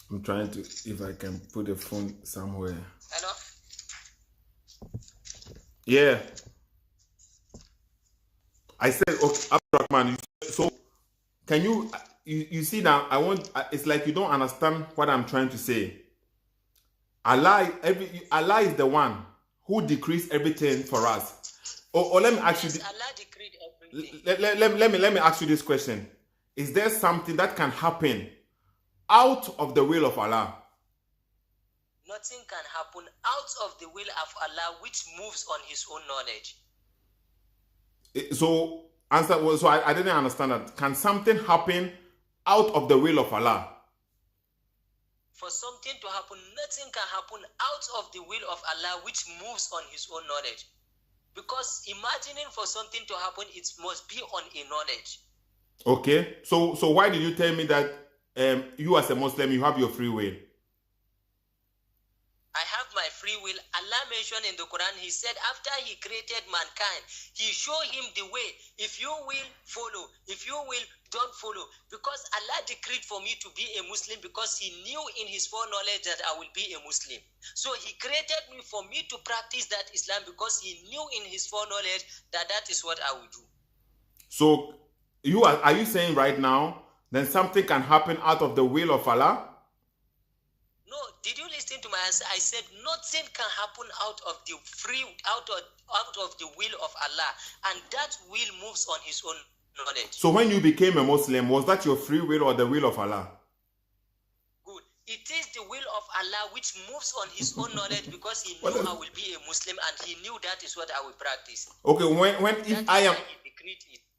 I'm trying to, if I can put the phone somewhere. Hello? Yeah. I said, okay, Abdurrahman, so can you see now, it's like you don't understand what I'm trying to say. Allah is the one who decrees everything for us. Or let me ask you, Allah decreed everything. let me ask you this question. Is there something that can happen out of the will of Allah? Nothing can happen out of the will of Allah which moves on his own knowledge. So I didn't understand that. Can something happen out of the will of Allah? For something to happen, nothing can happen out of the will of Allah which moves on his own knowledge. Because imagining for something to happen, it must be on a knowledge. Okay. So why did you tell me that you as a Muslim, you have your free will? I have my free will. Allah mentioned in the Quran, he said after he created mankind, he showed him the way. If you will follow, if you will don't follow. Because Allah decreed for me to be a Muslim because he knew in his foreknowledge that I will be a Muslim. So he created me for me to practice that Islam because he knew in his foreknowledge that that is what I will do. So are you saying right now then something can happen out of the will of Allah? No, did you listen to my answer? I said nothing can happen out of the will of Allah, and that will moves on his own knowledge. So when you became a Muslim, was that your free will or the will of Allah? Good. It is the will of Allah which moves on his own knowledge because he knew I will be a Muslim and he knew that is what I will practice. Okay,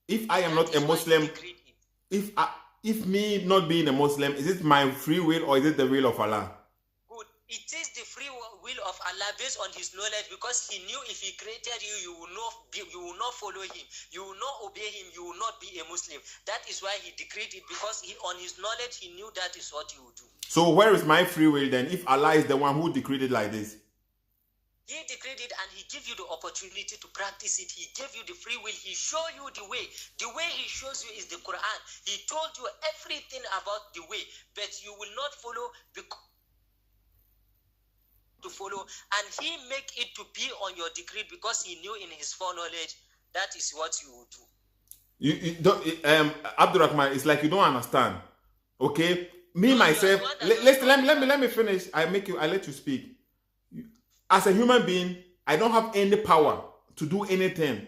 if I am not a Muslim, if me not being a Muslim, is it my free will or is it the will of Allah? Good. It is the free will of Allah based on his knowledge because he knew if he created you, you will not follow him, you will not obey him, you will not be a Muslim. That is why he decreed it because on his knowledge he knew that is what he would do. So where is my free will then if Allah is the one who decreed it like this? He decreed it and he gave you the opportunity to practice it. He gave you the free will. He showed you the way. The way he shows you is the Quran. He told you everything about the way, but you will not follow and he make it to be on your decree because he knew in his foreknowledge that is what you will do. You don't, Abdurrahman, it's like you don't understand. Okay, me myself. Let me finish. I let you speak. As a human being, I don't have any power to do anything.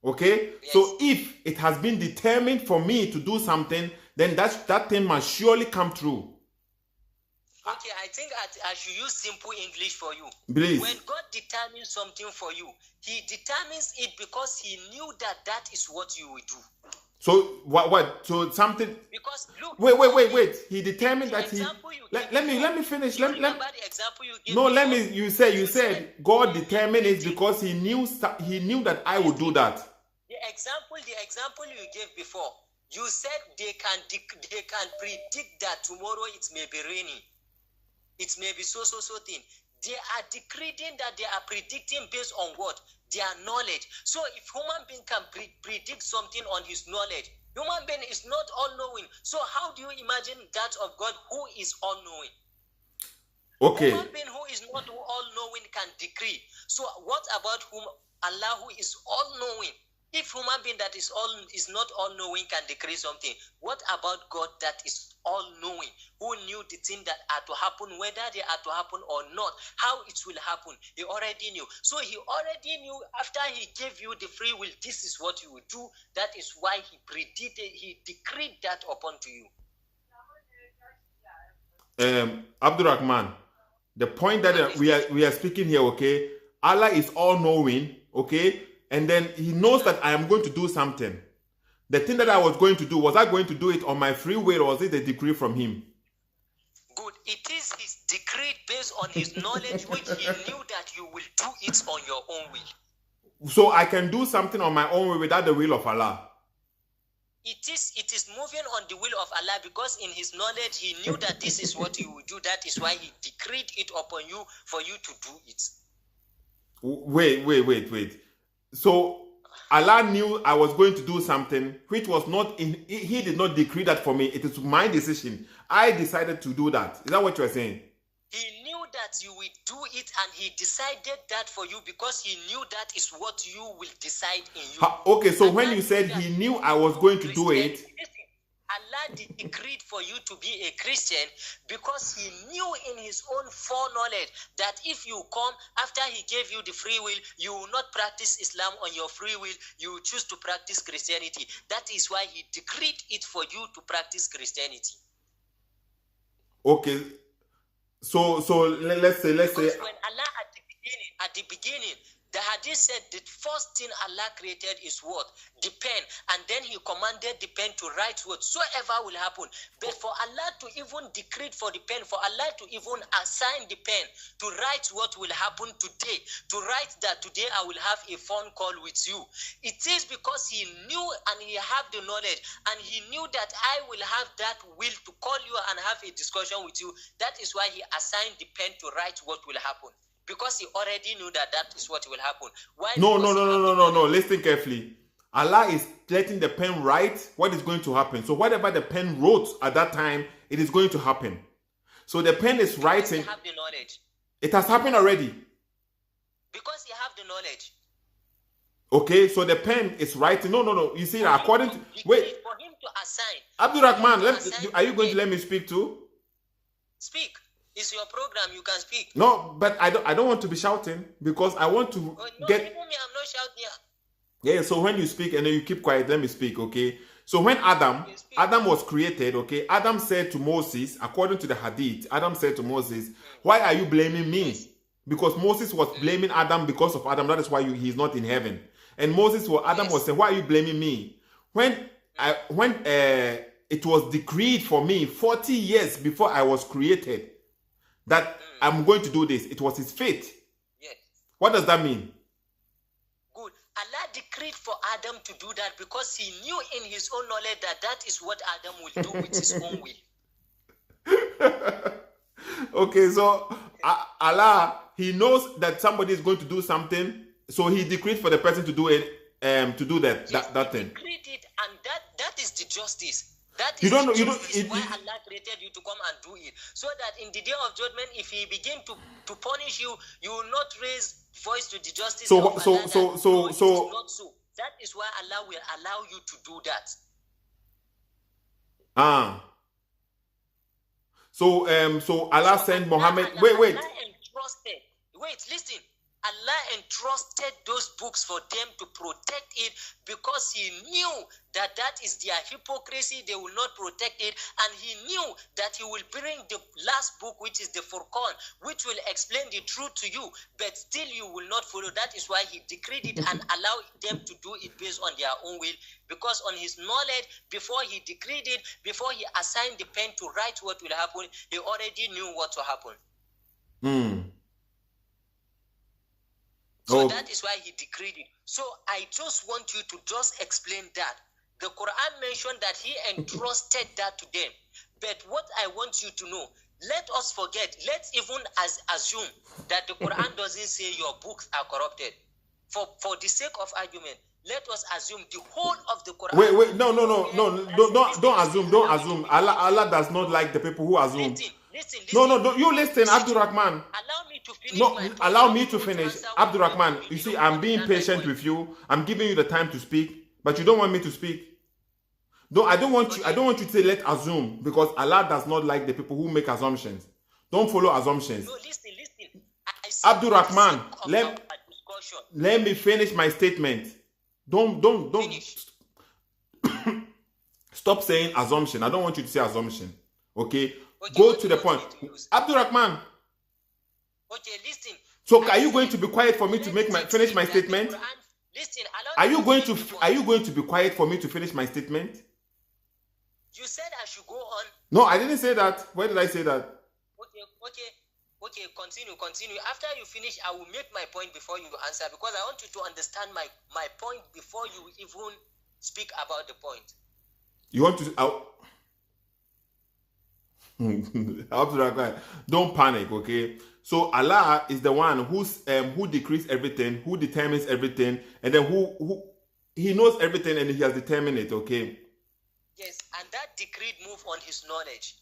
Okay? Yes. So if it has been determined for me to do something, then that thing must surely come true. Okay, I think I should use simple English for you. Please. When God determines something for you, he determines it because he knew that is what you will do. So what? So something. Because look. Wait. He determined that he. Let me finish. Remember the example you gave. No, let me. You said God determined it because he knew that I would do that. The example you gave before. You said they can predict that tomorrow it may be raining. It may be so thing. They are decreeing that they are predicting based on what? Their knowledge. So if human being can predict something on his knowledge, human being is not all-knowing. So how do you imagine that of God who is all-knowing? Okay. Human being who is not all-knowing can decree. So what about Allah who is all-knowing? If human being that is not all-knowing can decree something, what about God that is all-knowing, who knew the thing that are to happen, whether they are to happen or not, how it will happen? He already knew. So he already knew after he gave you the free will, this is what you will do. That is why he decreed that upon to you. Abdurrahman, the point that we are speaking here, okay, Allah is all-knowing, okay, and then he knows that I am going to do something. The thing that I was going to do, was I going to do it on my free will or was it a decree from him? Good. It is his decree based on his knowledge, which he knew that you will do it on your own will. So I can do something on my own will without the will of Allah. It is moving on the will of Allah because in his knowledge he knew that this is what you will do. That is why he decreed it upon you for you to do it. Wait. So Allah knew I was going to do something which was not in. He did not decree that for me. It is my decision. I decided to do that. Is that what you are saying? He knew that you will do it, and he decided that for you because he knew that is what you will decide in you. Okay, so Allah when you said he knew I was going to do it, Allah decreed for you to be a Christian because he knew in his own foreknowledge that if you come after he gave you the free will, you will not practice Islam on your free will, you will choose to practice Christianity. That is why he decreed it for you to practice Christianity. Okay, so let's say because when Allah at the beginning, the hadith said the first thing Allah created is what? The pen. And then he commanded the pen to write whatsoever will happen. But for Allah to even decree for the pen, for Allah to even assign the pen to write what will happen today, to write that today I will have a phone call with you, it is because he knew and he have the knowledge and he knew that I will have that will to call you and have a discussion with you. That is why he assigned the pen to write what will happen. Because he already knew that that is what will happen. Why? No. Listen carefully. Allah is letting the pen write what is going to happen. So whatever the pen wrote at that time, it is going to happen. So the pen is writing. Because have the knowledge. It has happened already. Because you have the knowledge. Okay, so the pen is writing. No. You see, according to wait. For him to assign. Abdul Rahman, are you going to let me speak too? Speak. It's your program. You can speak. No, but I don't want to be shouting because I want to get. Even me, I'm not shouting. Yeah. So when you speak and then you keep quiet, let me speak. Okay. So when Adam was created, okay, Adam said to Moses, according to the Hadith, Adam said to Moses, "Why are you blaming me?" Because Moses was blaming Adam because of Adam. That is why he's not in heaven. And Adam was saying, "Why are you blaming me?" When it was decreed for me 40 years before I was created that I'm going to do this. It was his fate. Yes. What does that mean? Good. Allah decreed for Adam to do that because he knew in his own knowledge that that is what Adam will do with his own will. Okay, so Allah, he knows that somebody is going to do something, so he decreed for the person to do it, to do that thing. He decreed it, and that is the justice. That is you don't know. why Allah created you to come and do it, so that in the day of judgment, if He begin to punish you, you will not raise voice to the justice. So not so. That is why Allah will allow you to do that. So Allah sent Muhammad. Wait. Wait, listen. Allah entrusted those books for them to protect it because he knew that that is their hypocrisy. They will not protect it. And he knew that he will bring the last book, which is the Furqan, which will explain the truth to you. But still you will not follow. That is why he decreed it and allowed them to do it based on their own will. Because on his knowledge, before he decreed it, before he assigned the pen to write what will happen, he already knew what will happen. So that is why he decreed it. So I just want you to just explain that. The Quran mentioned that he entrusted that to them. But what I want you to know, let us forget, let's even assume that the Quran doesn't say your books are corrupted. For the sake of argument, let us assume the whole of the Quran. Wait, no. Don't assume. Allah does not like the people who assume. Listen. No, you listen, Abdul Rahman. Allow me to finish. No, allow me to finish. Abdul Rahman, you see, I'm being patient with you. I'm giving you the time to speak, but you don't want me to speak. No, I don't want you to say let assume, because Allah does not like the people who make assumptions. Don't follow assumptions. No, listen. Abdul Rahman, let me finish my statement. Don't stop saying assumption. I don't want you to say assumption. Okay? Go to the point. Abdul Rahman. Okay, listen. So are you going to be quiet for me to finish my statement? Listen, are you going to be quiet for me to finish my statement? You said I should go on. No, I didn't say that. Where did I say that? Okay, continue. After you finish, I will make my point before you answer, because I want you to understand my point before you even speak about the point. You want to don't panic, okay? So Allah is the one who decrees everything, who determines everything, and then who He knows everything and he has determined it, okay? Yes, and that decreed move on his knowledge.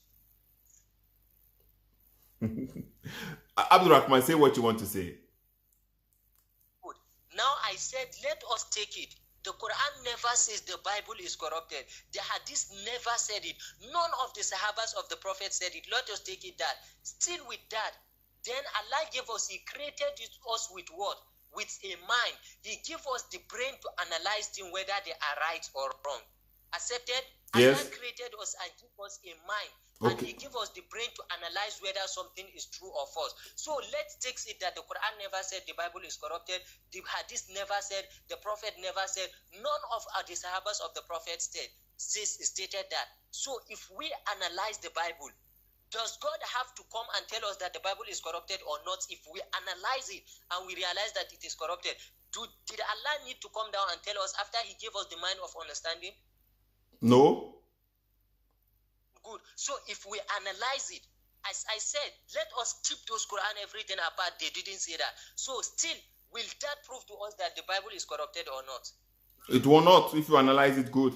Abdul Rahman, say what you want to say. Good. Now I said, let us take it. The Quran never says the Bible is corrupted. The Hadith never said it. None of the Sahabas of the Prophet said it. Let us take it that. Still with that, then Allah gave us, He created us with what? With a mind. He gave us the brain to analyze things, whether they are right or wrong. Accepted? Yes. Allah created us and gave us a mind. And Okay. He gave us the brain to analyze whether something is true or false. So let's take it that the Quran never said the Bible is corrupted, the Hadith never said, the Prophet never said, none of the Sahabas of the Prophet stated that. So if we analyze the Bible, does God have to come and tell us that the Bible is corrupted or not? If we analyze it and we realize that it is corrupted, did Allah need to come down and tell us after He gave us the mind of understanding? No. Good. So if we analyze it, as I said, let us keep those Quran everything apart. They didn't say that. So still, will that prove to us that the Bible is corrupted or not? It will not if you analyze it good.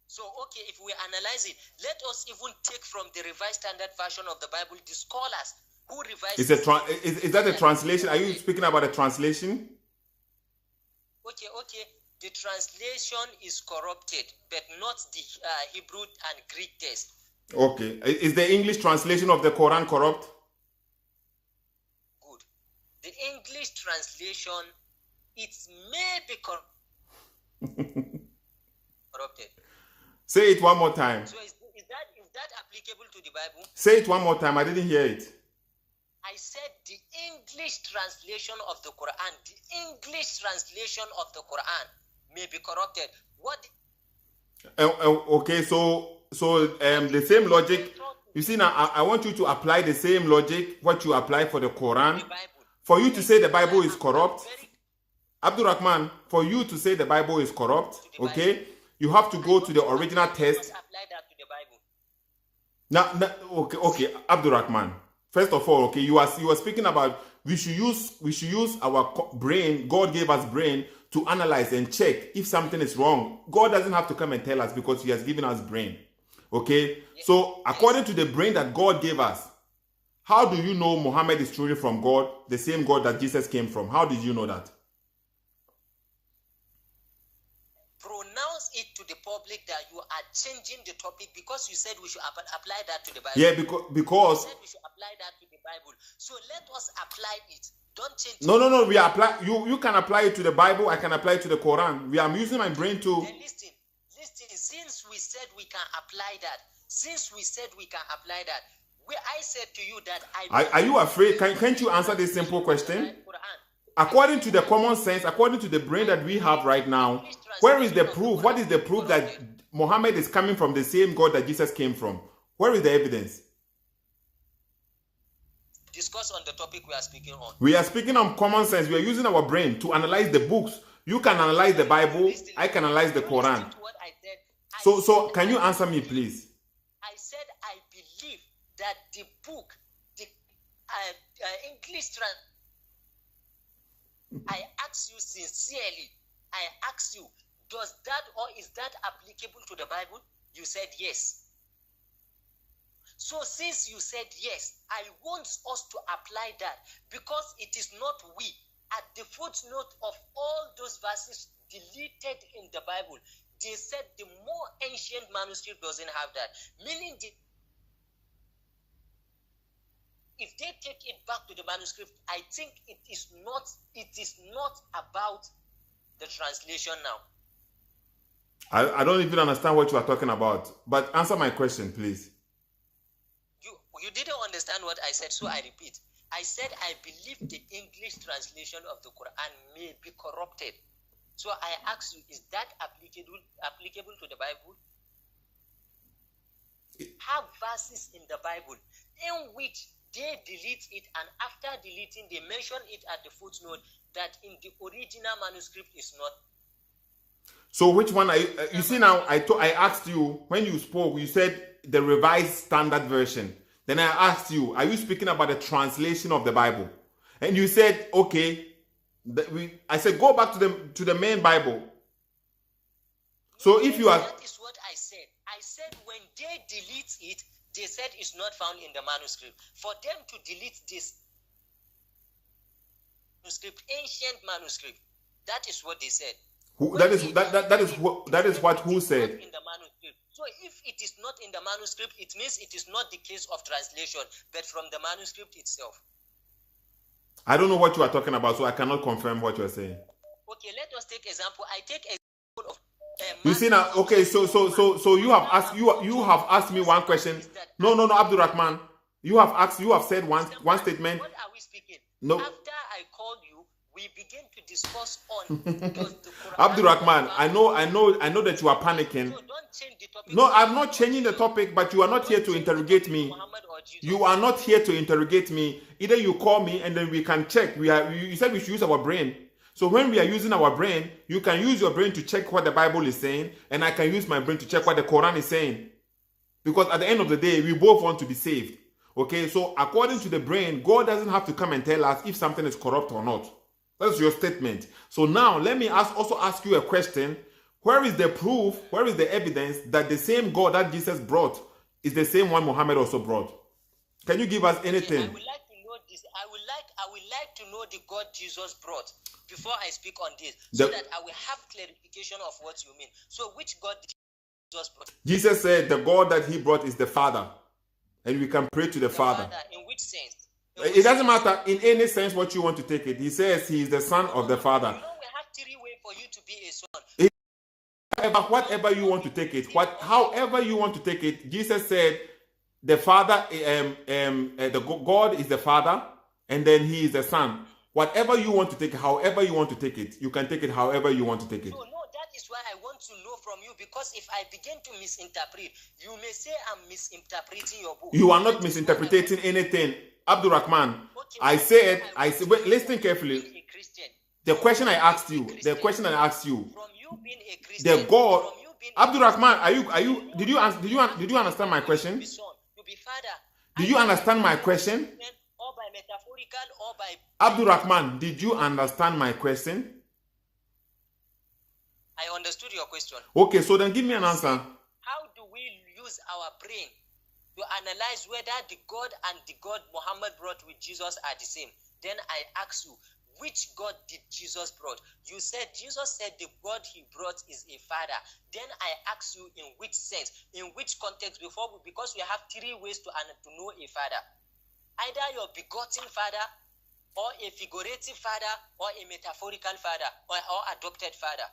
So, okay, if we analyze it, let us even take from the Revised Standard Version of the Bible, the scholars who revised Is that a translation? Are you speaking about a translation? Okay. The translation is corrupted, but not the Hebrew and Greek text. Okay. Is the English translation of the Quran corrupt? Good. The English translation, it may be corrupted. Say it one more time. So is that applicable to the Bible? Say it one more time. I didn't hear it. I said the English translation of the Quran, the English translation of the Quran may be corrupted. What? Okay, so the same logic. You see now, I want you to apply the same logic what you apply for the Quran. For you to say the Bible is corrupt, Abdul Rahman, for you to say the Bible is corrupt, okay, you have to go to the original text. Apply that to the Bible. Now, okay, Abdul Rahman. First of all, okay, you are speaking about we should use our brain. God gave us brain to analyze and check if something is wrong. God doesn't have to come and tell us because He has given us brain. Okay? Yes. So according to the brain that God gave us, how do you know Muhammad is truly from God, the same God that Jesus came from? How did you know that? Pronounce it to the public that you are changing the topic because you said we should apply that to the Bible. Yeah, because you said we should apply that to the Bible. So let us apply it. Don't change it. No. We apply. You can apply it to the Bible. I can apply it to the Quran. I'm using my brain too. Then listen. Since we said we can apply that, I said to you that Are you afraid? Can't you answer this simple question? According to the common sense, according to the brain that we have right now, where is the proof? What is the proof that Muhammad is coming from the same God that Jesus came from? Where is the evidence? Discuss on the topic we are speaking on. We are speaking on common sense. We are using our brain to analyze the books. You can analyze the Bible. I can analyze the Quran. So can you answer me, please? I said I believe that the book, the English translation. I ask you sincerely. Does that or is that applicable to the Bible? You said yes. So since you said yes, I want us to apply that because it is not we. At the footnote of all those verses deleted in the Bible, they said the more ancient manuscript doesn't have that. Meaning if they take it back to the manuscript, I think it is not about the translation now. I don't even understand what you are talking about. But answer my question, please. You didn't understand what I said, so I repeat. I said I believe the English translation of the Quran may be corrupted. So I ask you, is that applicable to the Bible? Have verses in the Bible in which they delete it, and after deleting, they mention it at the footnote that in the original manuscript is not. So which one are you? You see now, I asked you, when you spoke, you said the Revised Standard Version. Then I asked you, are you speaking about the translation of the Bible? And you said, okay. I said, go back to the main Bible. So if you are... That is what I said. I said when they delete it, they said it's not found in the manuscript. For them to delete this manuscript, ancient manuscript, that is what they said. That is what who said? In the manuscript. So if it is not in the manuscript, it means it is not the case of translation, but from the manuscript itself. I don't know what you are talking about, so I cannot confirm what you are saying. Okay, let us take example. I take example of... you see now, okay, so you have asked me one question. No, Abdul Rahman. You have said one statement. What are we speaking? No. After I called you, we begin to discuss on Abdul Rahman, I know that you are panicking. So don't change the topic. No, I'm not changing the topic, but you are not here to interrogate me. You are not here to interrogate me. Either you call me and then we can check. You said we should use our brain. So when we are using our brain, you can use your brain to check what the Bible is saying, and I can use my brain to check what the Quran is saying. Because at the end of the day, we both want to be saved. Okay, so according to the brain, God doesn't have to come and tell us if something is corrupt or not. That's your statement. So now let me also ask you a question. Where is the proof, where is the evidence that the same God that Jesus brought is the same one Muhammad also brought? Can you give us anything? I would like to know this. I would like to know the God Jesus brought before I speak on this, so that I will have clarification of what you mean. So which God did Jesus brought? Jesus said the God that he brought is the Father. And we can pray to the Father. In which sense? It doesn't matter in any sense what you want to take it. He says he is the Son of the Father. You know we have 3 ways for you to be a son. Whatever you want to take it, however you want to take it, Jesus said the Father, the God is the Father, and then he is the Son. Whatever you want to take, however you want to take it, you can take it however you want to take it. No, that is why I want to know from you, because if I begin to misinterpret, you may say I'm misinterpreting your book. You are not misinterpreting anything. Abdul Rahman, okay, I said, wait, listen carefully. The question I asked you, from you being a Christian, the God, Abdul Rahman, did you understand my question? Did you understand my question? Or by metaphorical or by... Abdul Rahman, did you understand my question? I understood your question. Okay, so then give me an answer. How do we use our brain to analyze whether the God and the God Muhammad brought with Jesus are the same? Then I ask you, which God did Jesus brought? You said Jesus said the God he brought is a father. Then I ask you in which sense, in which context, because we have 3 ways to know a father. Either your begotten father, or a figurative father, or a metaphorical father, or adopted father.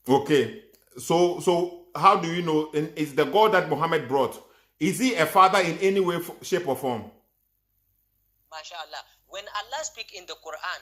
Okay, so how do you know? Is the God that Muhammad brought, is he a father in any way, shape or form? MashaAllah. When Allah speaks in the Quran,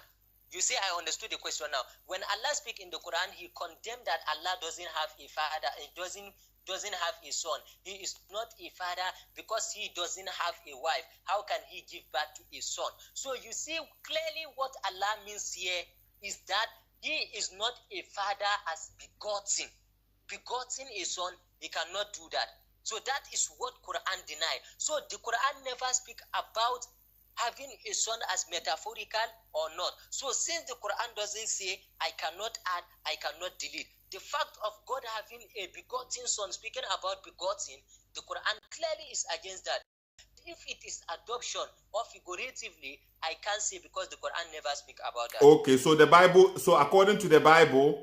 you see, I understood the question now. When Allah speaks in the Quran, he condemned that Allah doesn't have a father, he doesn't have a son. He is not a father because he doesn't have a wife. How can he give birth to a son? So you see clearly what Allah means here is that he is not a father as begotten a son. He cannot do that. So that is what Quran denied. So the Quran never speak about having a son as metaphorical or not. So since the Quran doesn't say I cannot add, I cannot delete, the fact of God having a begotten son, speaking about begotten, the Quran clearly is against that. If it is adoption or figuratively, I can't say because the Quran never speak about that. Okay, so the Bible, so according to the Bible,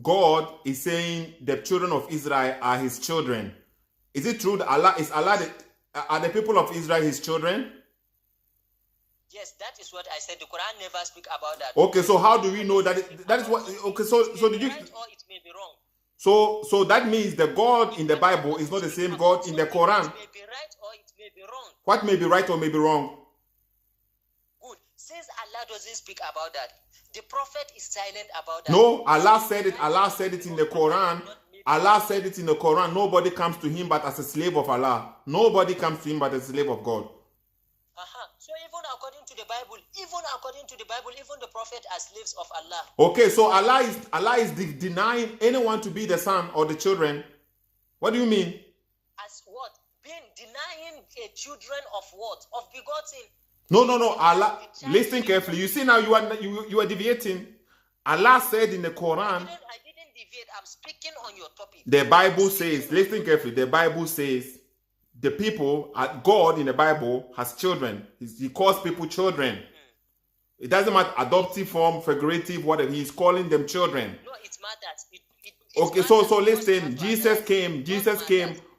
God is saying the children of Israel are his children. Is it true that are the people of Israel his children? Yes, that is what I said. The Quran never speak about that. Okay, so how do we know that that is what? Okay, so did you? Right, or it may be wrong. So that means the God in the Bible is not the same God in the Quran. It may be right or it may be wrong. What may be right or may be wrong? Good. Since Allah doesn't speak about that, the Prophet is silent about that. No, Allah said it. Allah said it in the Quran. Allah said it in the Quran. Nobody comes to him but as a slave of Allah. Nobody comes to him but as a slave of God. So even according to the Bible, even the Prophet are slaves of Allah. Okay, so Allah is denying anyone to be the son or the children. What do you mean? As what? Denying children of what? Of begotten. No. Allah, listen carefully. You see now you are deviating. Allah said in the Quran. I didn't deviate. deviate. I'm speaking on your topic. The Bible says, listen carefully, the Bible says the people, God in the Bible has children. He calls people children. It doesn't matter, adoptive form, figurative, whatever. He's calling them children. No, it matters. Okay, so listen, Jesus came,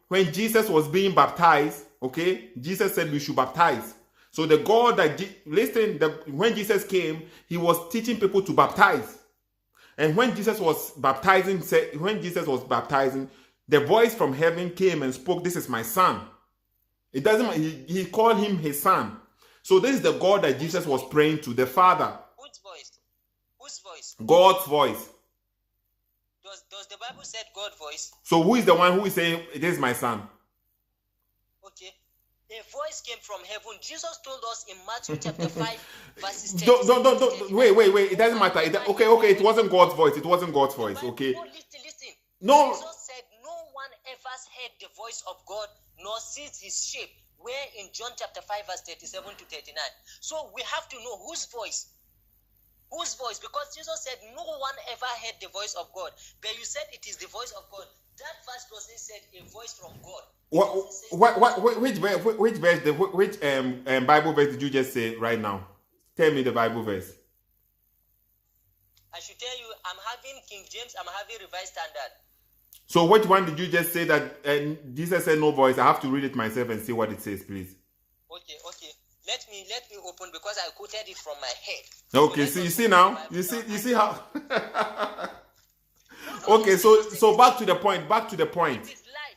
when Jesus was being baptized, okay, Jesus said we should baptize. So the God that, when Jesus came, he was teaching people to baptize. And when Jesus was baptizing, the voice from heaven came and spoke, "This is my son." It doesn't matter, he called him his son. So this is the God that Jesus was praying to, the Father. Whose voice? Whose voice? God's voice. Does the Bible say God's voice? So who is the one who is saying, "It is my son"? Okay. A voice came from heaven. Jesus told us in Matthew chapter 5, verses 10. Don't. Wait. It doesn't matter. Okay. It wasn't God's voice. Okay. No, listen. No. Jesus said, "No one ever heard the voice of God, nor sees his shape." Where in John chapter 5, verse 37 to 39. So we have to know whose voice. Whose voice? Because Jesus said, "No one ever heard the voice of God." But you said it is the voice of God. That verse doesn't say a voice from God. Which Bible verse did you just say right now? Tell me the Bible verse. I should tell you, I'm having King James, I'm having Revised Standard. So which one did you just say that Jesus said no voice? I have to read it myself and see what it says, please. Okay. Let me open, because I quoted it from my head. Okay, so you see now? You see how? Okay, so back to the point. It is life.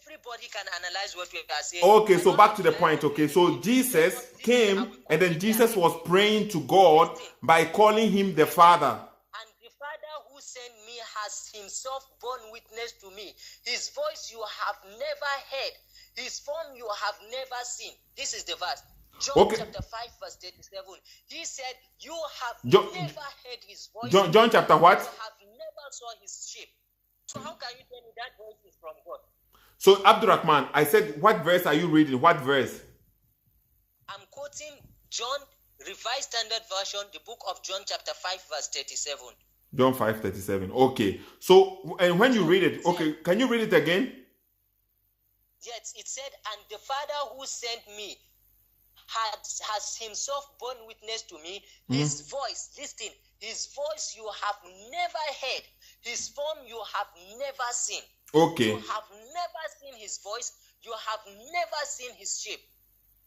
Everybody can analyze what we are saying. Okay, so back to the point. Okay, so Jesus came, and then Jesus was praying to God by calling him the Father. And the Father who sent me has himself borne witness to me. His voice you have never heard. His form you have never seen. This is the verse. John chapter 5, verse 37. He said, "You have never heard his voice." John chapter what? You have never saw his shape. So how can you tell me that voice is from God? So Abdurrahman, I said, what verse are you reading? What verse? I'm quoting John Revised Standard Version, the book of John chapter 5, verse 37. John 5:37. Okay. So, and when you read it, okay, can you read it again? Yes, it said, "And the Father who sent me has himself borne witness to me. His voice, listen, his voice you have never heard. His form you have never seen." Okay. You have never seen his voice. You have never seen his shape.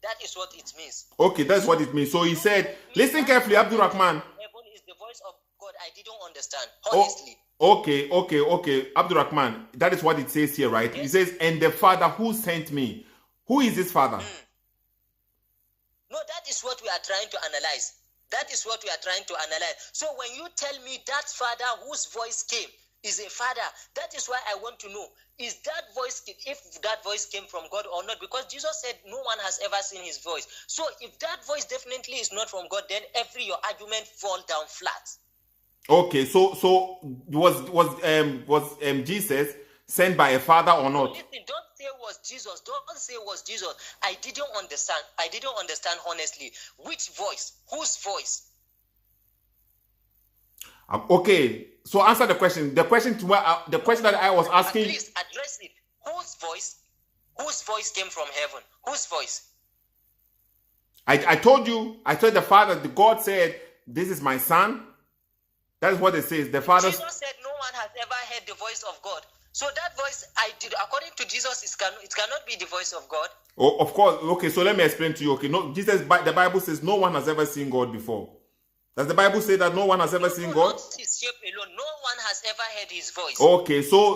That is what it means. Okay, that's what it means. So he said, listen carefully, Abdurrahman. Heaven is the voice of God. I didn't understand, honestly. Okay. Abdurrahman, that is what it says here, right? Yes. It says, "And the Father who sent me." Who is this Father? No, that is what we are trying to analyze. So when you tell me that Father whose voice came is a Father, that is why I want to know, is that voice, if that voice came from God or not? Because Jesus said no one has ever seen his voice. So if that voice definitely is not from God, then your argument fall down flat. Okay, so was Jesus sent by a father or not? Listen, don't say was Jesus. Don't say was Jesus. I didn't understand honestly. Which voice? Whose voice? Okay, so answer the question. The question that I was asking. Please address it. Whose voice? Whose voice came from heaven? Whose voice? I told you. I told the Father. The God said, "This is my son." That's what it says. The Father. Jesus said, "No one has ever heard the voice of God." So that voice, according to Jesus, it cannot be the voice of God. Oh, of course. Okay, so let me explain to you. Okay, no, the Bible says no one has ever seen God before. Does the Bible say that no one has ever seen God? Not his shape alone. No one has ever heard his voice. Okay, so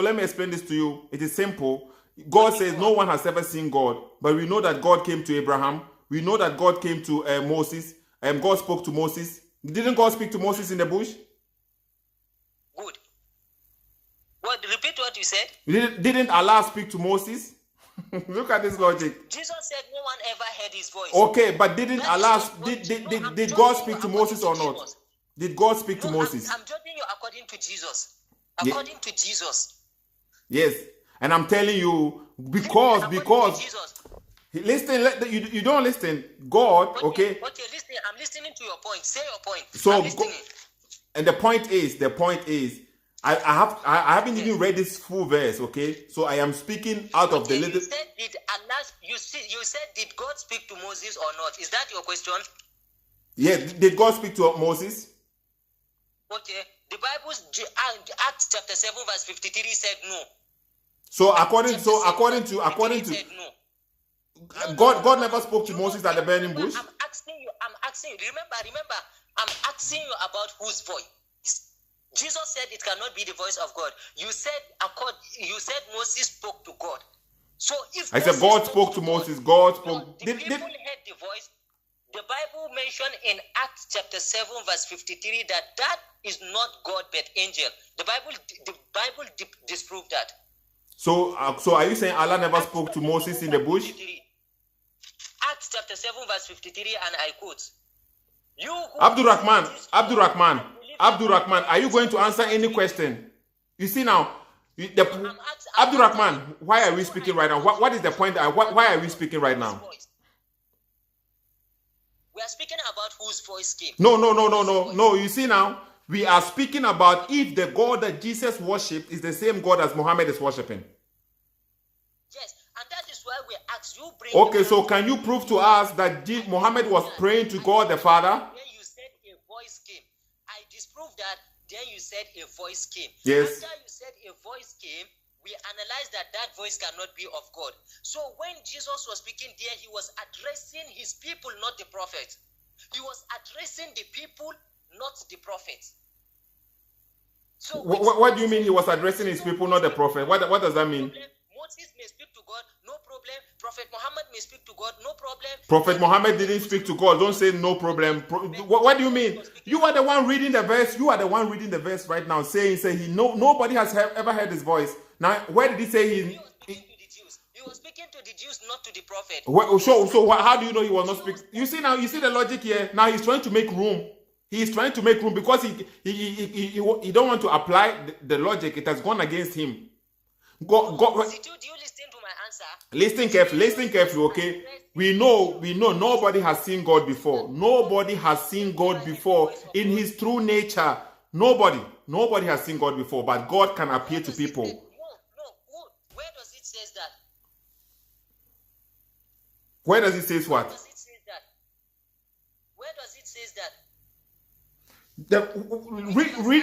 let me explain this to you. It is simple. God says no one has ever seen God, but we know that God came to Abraham. We know that God came to Moses, and God spoke to Moses. Didn't God speak to Moses in the bush? Good. What? Repeat what you said. Didn't Allah speak to Moses? Look at this logic. Jesus said no one ever heard his voice. Okay, but did God speak to Moses or not? Did God speak to Moses? I'm judging you according to Jesus. According to Jesus. Yes, and I'm telling you because listen, you don't listen. God, okay. Okay, listen. I'm listening to your point. Say your point. So, I'm listening. And the point is, I haven't even read this full verse, okay? So I am speaking out of the little. You said did God speak to Moses or not? Is that your question? Yeah, did God speak to Moses? Okay, the Bible, Acts chapter 7 verse 53 said no. So according to God never spoke to Moses at the burning bush. I'm asking you. Remember, I'm asking you about whose voice. Jesus said it cannot be the voice of God. You said Moses spoke to God. So if I said God spoke to Moses, God spoke. The people heard the voice. The Bible mentioned in Acts chapter 7 verse 53 that is not God but angel. The Bible disproved that. So are you saying Allah never spoke to Moses in the bush? Acts chapter 7 verse 53, and I quote. Abdul Rahman, are you going to answer any question? You see now, Abdul Rahman, why are we speaking right now? What is the point? Why are we speaking right now? We are speaking about whose voice came. No. You see now, we are speaking about if the God that Jesus worshipped is the same God as Muhammad is worshipping. Yes, and that is why we ask you. Okay, so can you prove to us that Muhammad was praying to God the Father? Then you said a voice came. I disproved that. Then you said a voice came. Yes. After you said a voice came, we analyzed that voice cannot be of God. So when Jesus was speaking there, he was addressing his people, not the prophet. He was addressing the people, not the prophet. So what do you mean he was addressing his people, not the prophet? What does that mean? Moses may speak to God, no problem. Prophet Muhammad may speak to God, no problem. Prophet Muhammad didn't speak to God. Don't say no problem. What do you mean? You are the one reading the verse. You are the one reading the verse right now, saying nobody has ever heard his voice. Now, where did he say he was speaking to the Jews, not to the prophet. How do you know he was not speaking? You see the logic here. Now he's trying to make room. He's trying to make room because he don't want to apply the logic. It has gone against him. Do you listen to my answer? Listen carefully, okay? We know nobody has seen God before. Nobody has seen God before in his true nature. Nobody has seen God before, but God can appear to people. Where does it say that? Where does it say what? Where does it say that?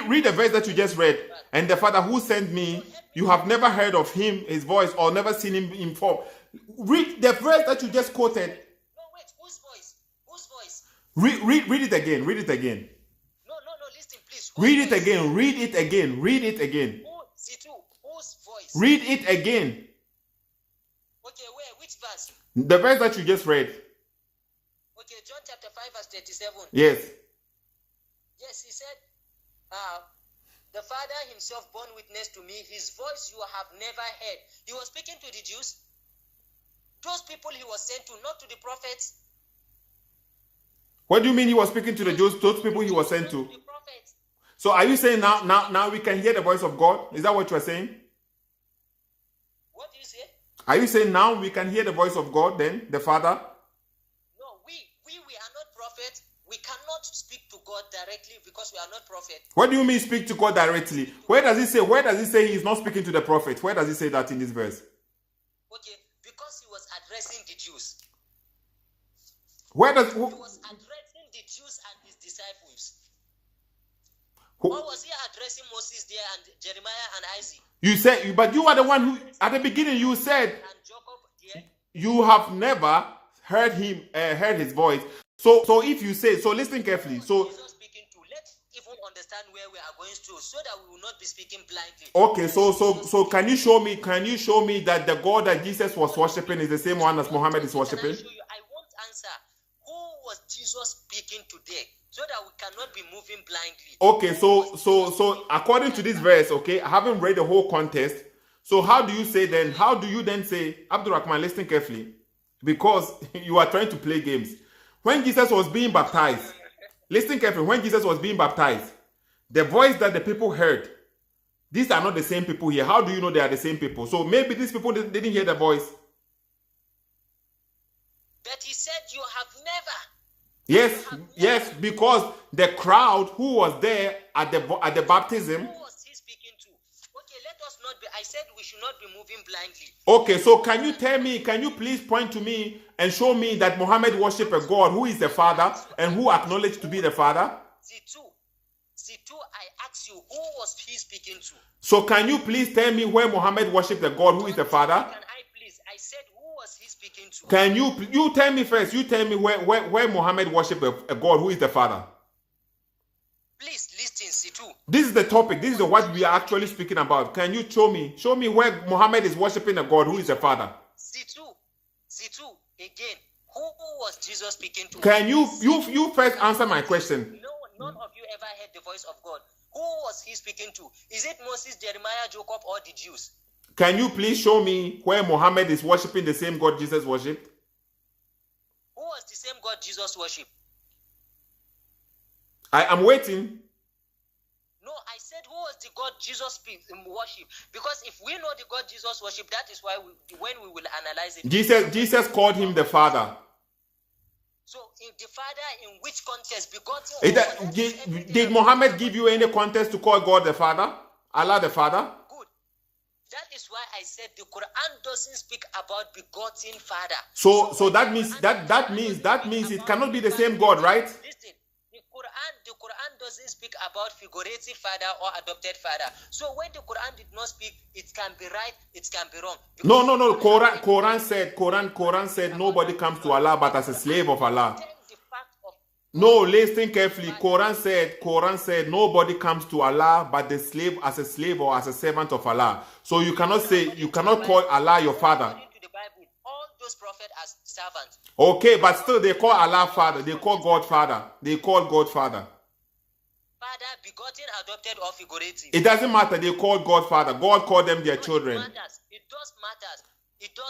Read the verse that you just read. And the Father who sent me, you have never heard of him, his voice, or never seen him in form. Read the verse that you just quoted. No, wait, whose voice? Whose voice? Read it again. Read it again. No, listen, please. Read it again. Read it again. Read it again. Whose voice? Read it again. Okay, where? Which verse? The verse that you just read. Okay, John chapter 5 verse 37. Yes. Yes, he said, the Father himself bore witness to me, his voice you have never heard. He was speaking to the Jews. Those people he was sent to, not to the prophets. What do you mean he was speaking to the Jews? Those people he was sent to. So are you saying now we can hear the voice of God? Is that what you are saying? What do you say? Are you saying now we can hear the voice of God then, the Father? No, we are not prophets. We cannot speak to God directly because we are not prophets. What do you mean speak to God directly? Where does it say he's not speaking to the prophet? Where does it say that in this verse? Okay, because he was addressing the Jews. He was addressing the Jews and his disciples. What was he addressing Moses there and Jeremiah and Isaac? You said, but you are the one who, at the beginning you said, and Jacob, yeah? You have never heard his voice. So if you say, so listen carefully. So speaking to, let's even understand where we are going to, so that we will not be speaking blindly. Okay, so can you show me that the God that Jesus was worshiping is the same one as Muhammad is worshiping? I won't answer. Who was Jesus speaking today? So that we cannot be moving blindly. Okay, so according to this verse, okay, I haven't read the whole context. So how do you then say, Abdul Rahman, listen carefully, because you are trying to play games. When Jesus was being baptized, listen carefully, when Jesus was being baptized, the voice that the people heard, these are not the same people here. How do you know they are the same people? So maybe these people didn't hear the voice. But he said, you have never. Yes, because the crowd who was there at the baptism. Who was he speaking not be. I said we should not be moving blindly. Okay, so can you please point to me and show me that Muhammad worship a God who is the Father and who acknowledged to be the Father? Sethoo, I asked you, who was he speaking to? So can you please tell me where Muhammad worship the God who is the Father? Can I please? I said, who was he speaking to? Can you tell me first? You tell me where Muhammad worship a God who is the Father? Please listen, Sethoo. This is the topic. This is what we are actually speaking about. Can you show me where Muhammad is worshiping a God who is the Father? Sethoo, again, who was Jesus speaking to? Can you first answer my question? No, none of you ever heard the voice of God. Who was he speaking to? Is it Moses, Jeremiah, Jacob, or the Jews? Can you please show me where Muhammad is worshiping the same God Jesus worshipped? Who was the same God Jesus worshipped? I am waiting. No, I said who was the God Jesus worship? Because if we know the God Jesus worship, that is why when we will analyze it. Jesus called him the Father. So in the Father, in which context? Begotten? Did Muhammad give you any context to call God the Father? Allah the Father? Good. That is why I said the Quran doesn't speak about begotten Father. So that means it cannot be the same God, right? Listen. The Quran doesn't speak about figurative father or adopted father. So when the Quran did not speak, it can be right, it can be wrong. No. Quran said nobody comes to Allah but as a slave of Allah. No, listen carefully. Quran said nobody comes to Allah but the slave as a slave or as a servant of Allah. So you cannot call Allah your father. Those prophets as servants. Okay, but still they call Allah Father. They call God Father. They call God Father. Father, begotten, adopted, or figurative. It doesn't matter. They call God Father. God called them their children. It does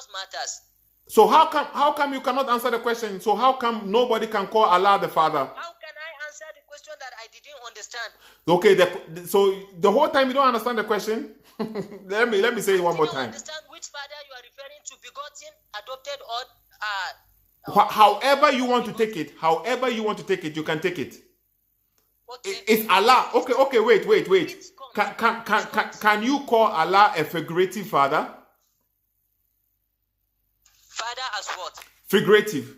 matter. So how come you cannot answer the question? So how come nobody can call Allah the Father? How can I answer the question that I didn't understand? Okay, so the whole time you don't understand the question? let me say it one more time. Understand which father you are referring to, begotten, adopted, or however you want to take it, you can take it. Okay. It's Allah. Okay, wait. Can you call Allah a figurative father? Father as what? Figurative.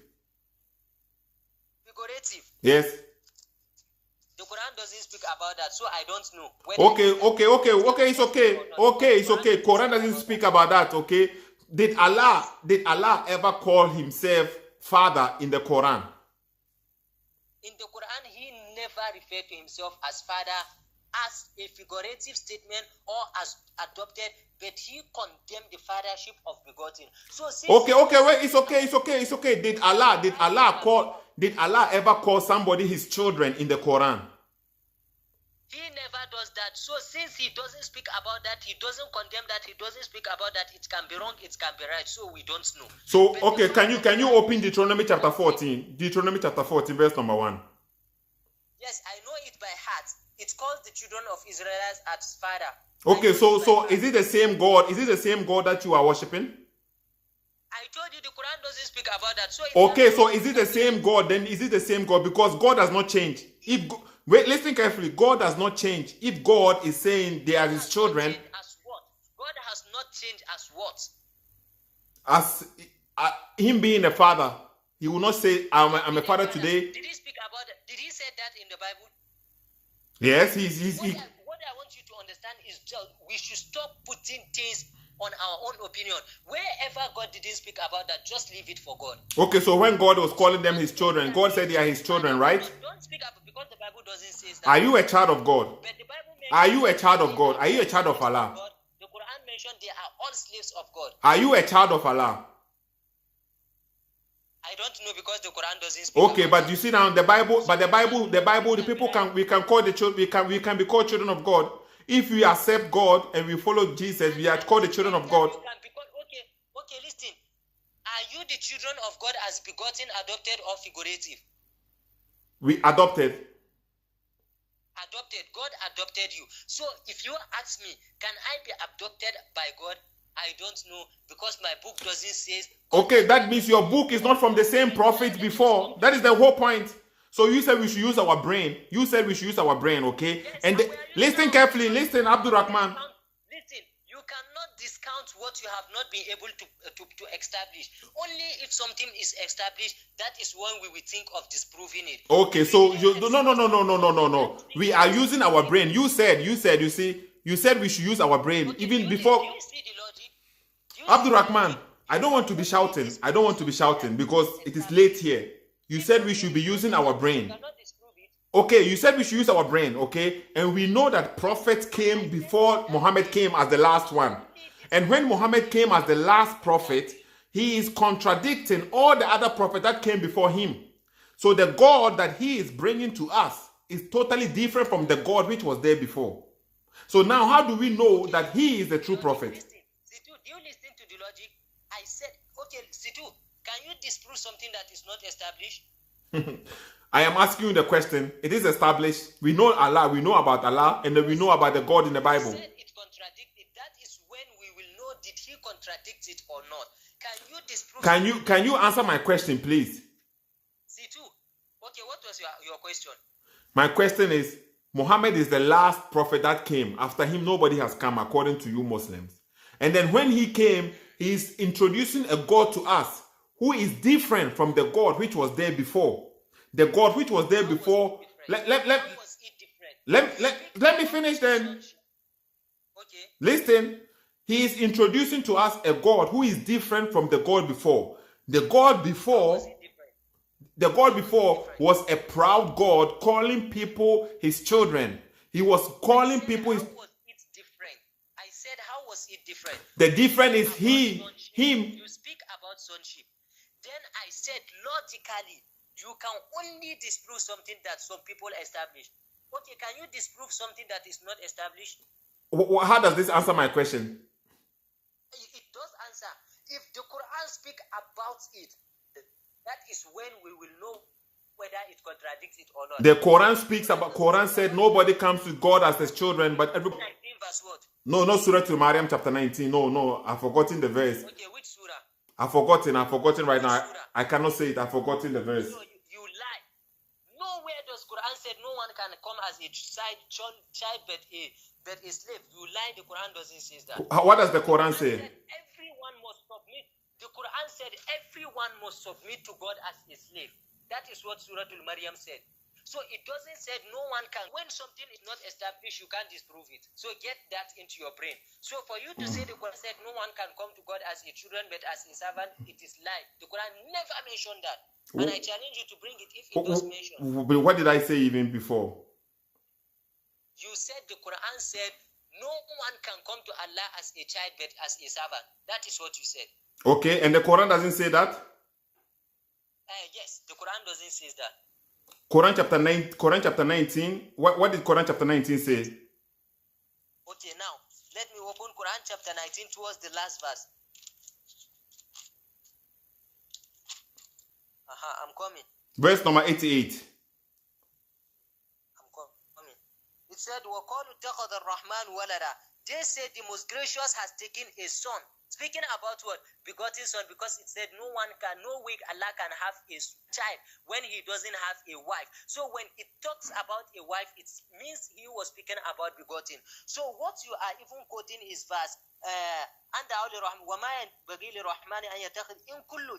Yes. The Quran doesn't speak about that, so I don't know. Okay, it's okay. It's okay. Quran doesn't speak about that, okay? Did Allah ever call himself Father in the Quran? In the Quran, he never referred to himself as Father as a figurative statement or as adopted, but he condemned the fathership of begotten. So wait, it's okay. Did Allah ever call somebody his children in the Quran? He never does that. So since he doesn't speak about that, he doesn't condemn that, he doesn't speak about that, it can be wrong, it can be right. So we don't know. So okay, can you open Deuteronomy chapter 14? Deuteronomy chapter 14, verse number 1. Yes, I know it by heart. It calls the children of Israel as Father. Okay, so is it the same God? Is it the same God that you are worshiping? I told you the Quran doesn't speak about that. So is it the same God? Then is it the same God? Because God does not change. Wait, listen carefully. God does not change. If God is saying they are his children, as what? God has not changed as what? As him being a father, he will not say, "I'm a father today." Did he speak about that? Did he say that in the Bible? Yes, What I want you to understand is just we should stop putting things on our own opinion. Wherever God didn't speak about that, just leave it for God. Okay, so when God was calling them his children, God said they are his children, right? Don't speak up because the Bible doesn't say that. Are you a child of God? But the Bible Are you a child of God? Are you a child of Allah? The Quran mentioned they are all slaves of God. Are you a child of Allah? I don't know because the Quran doesn't speak. Okay, but you see now the Bible, the people we can call the children, we can be called children of God. If we accept God and we follow Jesus, we are called the children of God. Okay, listen. Are you the children of God as begotten, adopted, or figurative? We adopted. God adopted you. So if you ask me, can I be adopted by God? I don't know because my book doesn't say. Okay, that means your book is not from the same prophet before. That is the whole point. So you said we should use our brain. Okay? Yes, And listen carefully. Listen, Abdul Rahman. Listen, you cannot discount what you have not been able to establish. Only if something is established, that is when we will think of disproving it. Okay, so no. We are using our brain. You said we should use our brain. Okay, even do before. you see the logic? Abdul Rahman, I don't want to be shouting. I don't want to be shouting because it is late here. You said we should be using our brain. Okay, you said we should use our brain, okay? And we know that prophets came before Muhammad came as the last one. And when Muhammad came as the last prophet, he is contradicting all the other prophets that came before him. So the God that he is bringing to us is totally different from the God which was there before. So now how do we know that he is the true prophet? Sethoo, do you listen to the logic? I said, okay, Sethoo, can you disprove something that is not established? I am asking you the question. It is established. We know Allah, we know about Allah, and then we know about the God in the Bible. Said it contradicted. That is when we will know did he contradict it or not. Can you disprove? Can you answer my question, please? Sethoo, okay, what was your question? My question is, Muhammad is the last prophet that came. After him, nobody has come, according to you Muslims. And then when he came, he is introducing a God to us who is different from the God which was there before. The God which was there before. Let me finish then. Okay. Listen, he is introducing to us a God who is different from the God before. The God before was a proud God calling people his children. He was calling people his... How was it different? I said, how was it different? The difference is him. You speak about sonship. Then I said, logically, you can only disprove something that some people establish. Okay, can you disprove something that is not established? How does this answer my question? It does answer. If the Quran speak about it, that is when we will know whether it contradicts it or not. The Quran speaks about... Quran said nobody comes to God as his children, but everybody... 19 verse what? No, not Surah to Maryam chapter 19. No, I've forgotten the verse. Okay, which surah? I've forgotten right now. I cannot say it. I've forgotten the verse. No, you lie. Nowhere does Quran said no one can come as a child but a slave. You lie. The Quran doesn't say that. What does the Quran say? Everyone must submit. The Quran said everyone must submit to God as a slave. That is what Surah Al-Maryam said. So it doesn't say no one can. When something is not established, you can't disprove it. So get that into your brain. So for you to say the Quran said no one can come to God as a children but as a servant, it is lie. The Quran never mentioned that. And I challenge you to bring it if it does mention. But what did I say even before? You said the Quran said no one can come to Allah as a child but as a servant. That is what you said. Okay, and the Quran doesn't say that? Yes, the Quran doesn't say that. Quran chapter 19. What did Quran chapter 19 say? Okay, now let me open Quran chapter 19 towards the last verse. I'm coming. Verse number 88. I'm coming. It said, وَقَالُوا اتَّخَذَ الرَّحْمَنُ وَلَدًا. They said the most gracious has taken a son. Speaking about what? Begotten son, because it said no way Allah can have a child when he doesn't have a wife. So when it talks about a wife, it means he was speaking about begotten. So what you are even quoting is verse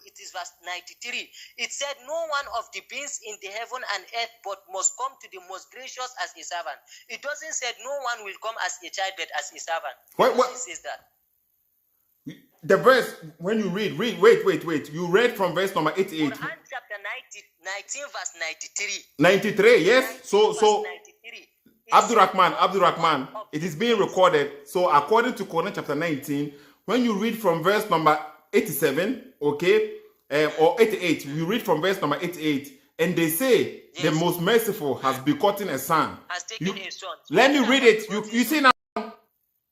it is verse 93. It said no one of the beings in the heaven and earth but must come to the most gracious as a servant. It doesn't say no one will come as a child but as a servant. What it says that? The verse, when you read, wait. You read from verse number 88. Quran chapter 19 verse 93. 93, yes? So 93. Abdul Rahman, it is being recorded. So according to Quran chapter 19, when you read from verse number 87, okay, or 88, you read from verse number 88, and they say, yes, the most merciful has begotten a son. Has taken a son. Let me read it. You see now.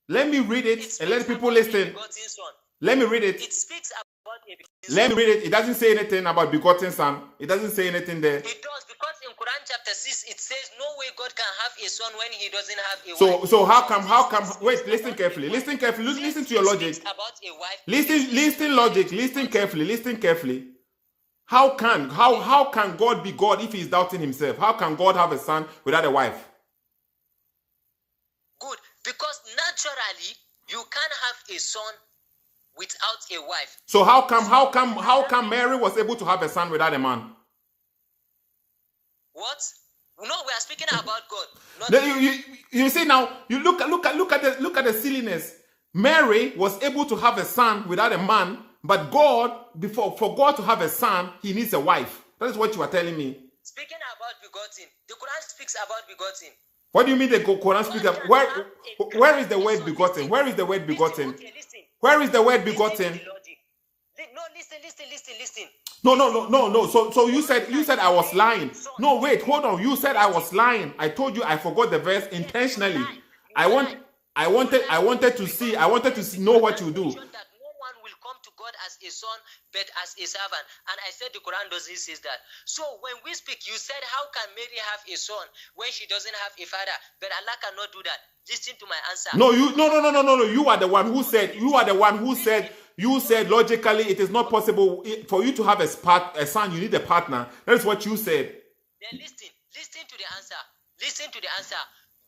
Let me read it and let people listen. Let me read it. It speaks about a begotten son. Let me read it. It doesn't say anything about begotten son. It doesn't say anything there. It does, because in Quran chapter 6 it says no way God can have a son when he doesn't have a wife. So how come wait, listen carefully. Listen to your logic. About a wife. Listen carefully. How can God be God if he is doubting himself? How can God have a son without a wife? Good. Because naturally, You can't have a son without a wife. So how come Mary was able to have a son without a man? What? No, we are speaking about God. You see now, you look at the silliness. Mary was able to have a son without a man, but for God to have a son, he needs a wife. That is what you are telling me. Speaking about begotten, the Quran speaks about begotten. What do you mean the Quran speaks about? Where is the word begotten? Where is the word begotten? Where is the word begotten? No, listen. No. So you said I was lying. No, wait, hold on. You said I was lying. I told you I forgot the verse intentionally. I wanted to see. Know what you do. That no one will come to God as a son, but as a servant. And I said the Quran doesn't say that. So when we speak, you said, how can Mary have a son when she doesn't have a father? But Allah cannot do that. Listen to my answer. No. You are the one who said. You said logically it is not possible for you to have a son. You need a partner. That is what you said. Then listen to the answer. Listen to the answer.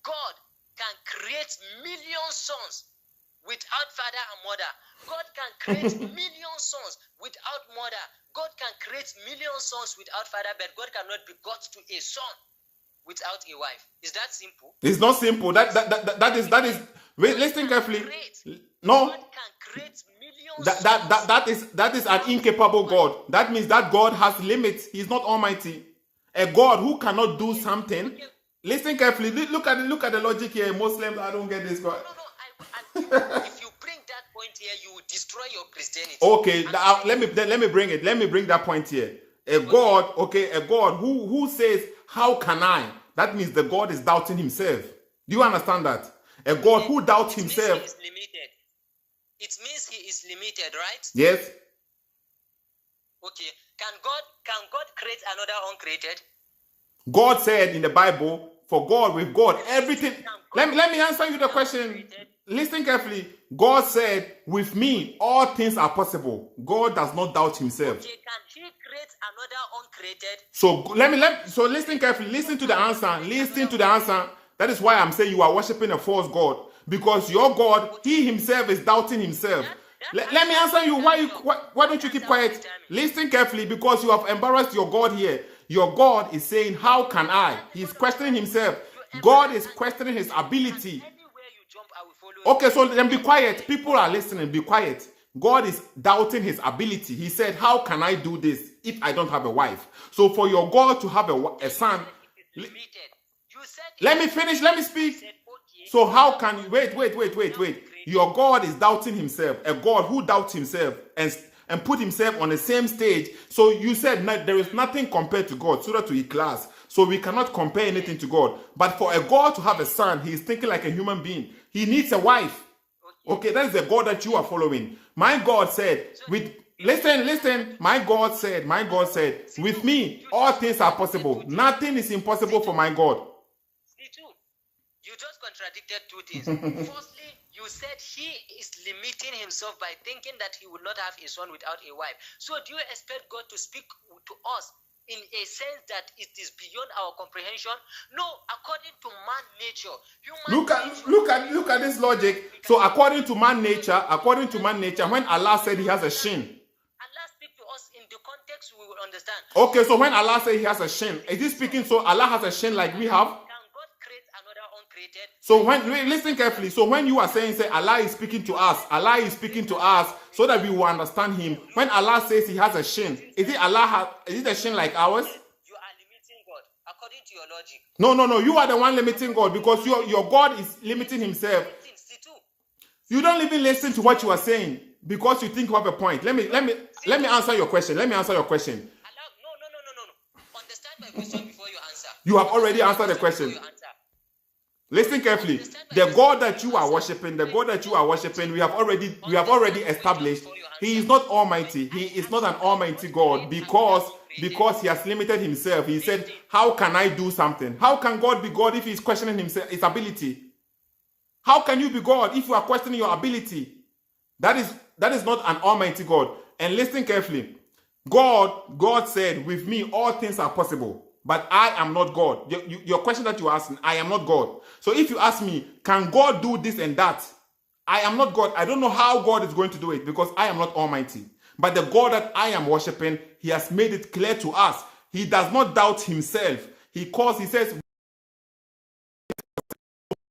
God can create million sons without father and mother. God can create million sons without mother. God can create million sons without father, but God cannot begot to a son without a wife. Is that simple? It's not simple. That is. Wait, listen carefully. No. God can create million That is an incapable God. That means that God has limits. He's not almighty. A God who cannot do something. Listen carefully. Look at the logic here. Muslims, I don't get this. No. If you bring that point here, you will destroy your Christianity. Okay, let me bring it. Let me bring that point here. A God who says, "How can I?" That means the God is doubting himself. Do you understand that? A God who doubts himself. It means he is limited, right? Yes. Okay. Can God create another uncreated? God said in the Bible, for God, with God, everything. Let me answer you the question. Listen carefully. God said, with me, all things are possible. God does not doubt himself. Okay, can he create another uncreated? So listen carefully. Listen to the answer. That is why I'm saying you are worshiping a false God. Because your God, he himself is doubting himself. Let me answer you. Why don't you keep quiet? Listen carefully, because you have embarrassed your God here. Your God is saying, how can I? He's questioning himself. God is questioning his ability. Okay, so then be quiet. People are listening. Be quiet. God is doubting his ability. He said, how can I do this if I don't have a wife? So for your God to have a son, let me finish. Let me speak. So how can you wait? Your God is doubting himself. A God who doubts himself and put himself on the same stage. So you said there is nothing compared to God. Surah to Ikhlas. So we cannot compare anything to God. But for a God to have a son, he is thinking like a human being. He needs a wife. Okay, that is the God that you are following. My God said, listen. My God said, with me, all things are possible. Nothing is impossible for my God. You just contradicted two things. Firstly, you said he is limiting himself by thinking that he will not have a son without a wife. So do you expect God to speak to us in a sense that it is beyond our comprehension? No, according to man nature. Look at this logic. So according to man nature, when Allah said he has a shin, Allah speak to us in the context we will understand. Okay, so when Allah said he has a shin, is he speaking so Allah has a shin like we have? So listen carefully. So when you are saying Allah is speaking to us so that we will understand him. When Allah says he has a shin, is it a shin like ours? You are limiting God according to your logic. No. You are the one limiting God because your God is limiting himself. You don't even listen to what you are saying because you think you have a point. Let me answer your question. No. Understand my question before you answer. You have already answered the question. Listen carefully. The God that you are worshiping, we have already established, he is not almighty. He is not an almighty God because he has limited himself. He said, how can I do something? How can God be God if he's questioning himself, his ability? How can you be God if you are questioning your ability? That is not an almighty God. And listen carefully. God said, with me all things are possible. But I am not God. Your question that you are asking, I am not God. So if you ask me, can God do this and that? I am not God. I don't know how God is going to do it because I am not almighty. But the God that I am worshiping, he has made it clear to us. He does not doubt himself. He says,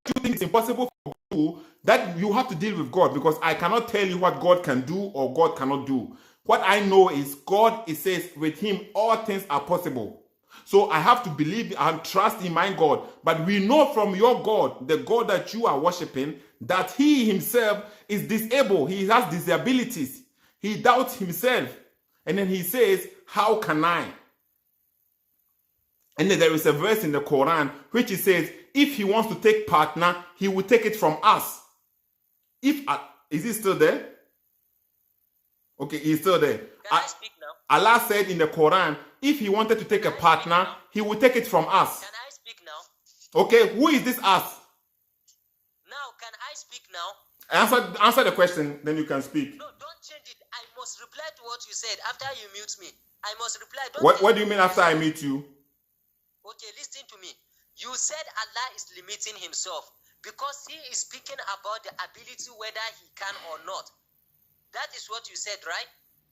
you think it's impossible for you, that you have to deal with God, because I cannot tell you what God can do or God cannot do. What I know is God, it says, with him all things are possible. So I have to believe and trust in my God. But we know from your God, the God that you are worshiping, that he himself is disabled. He has disabilities. He doubts himself. And then he says, how can I? And then there is a verse in the Quran which it says, if he wants to take partner, he will take it from us. Is he still there? Okay, he's still there. Can I speak now? Allah said in the Quran, if he wanted to take a partner, he will take it from us. Can I speak now? Okay, who is this us? Now, can I speak now? Answer the question, then you can speak. No, don't change it. I must reply to what you said after you mute me. I must reply. What do you mean after I mute you? Okay, listen to me. You said Allah is limiting himself because he is speaking about the ability whether he can or not. That is what you said, right?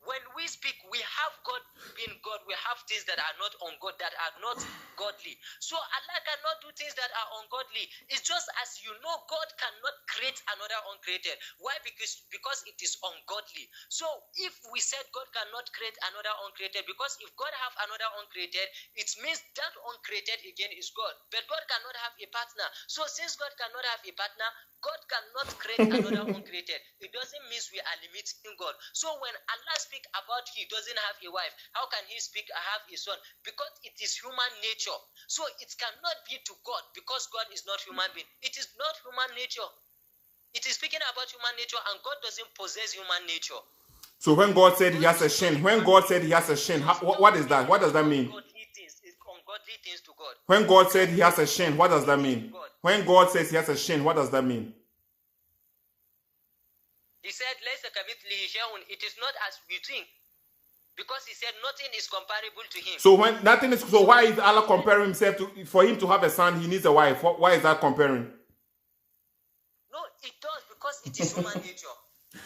When we speak, we have God being God. We have things that are not on God, that are not godly. So Allah cannot do things that are ungodly. It's just as you know, God cannot create another uncreated. Why? Because it is ungodly. So if we said God cannot create another uncreated, because if God have another uncreated, it means that uncreated again is God. But God cannot have a partner. So since God cannot have a partner, God cannot create another uncreated. It doesn't mean we are limiting God. So when Allah speaks about he doesn't have a wife, how can he speak have a son? Because it is human nature. So it cannot be to God because God is not human being. It is not human nature. It is speaking about human nature, and God doesn't possess human nature. So when God said he has a shin, what is that? What does that mean? Ungodly things to God. When God said he has a shin, what does that mean? When God says he has a shin, what does that mean? He said, it is not as we think. Because he said nothing is comparable to him. So why is Allah comparing himself to, for him to have a son, he needs a wife? Why is that comparing? No, it does because it is human nature.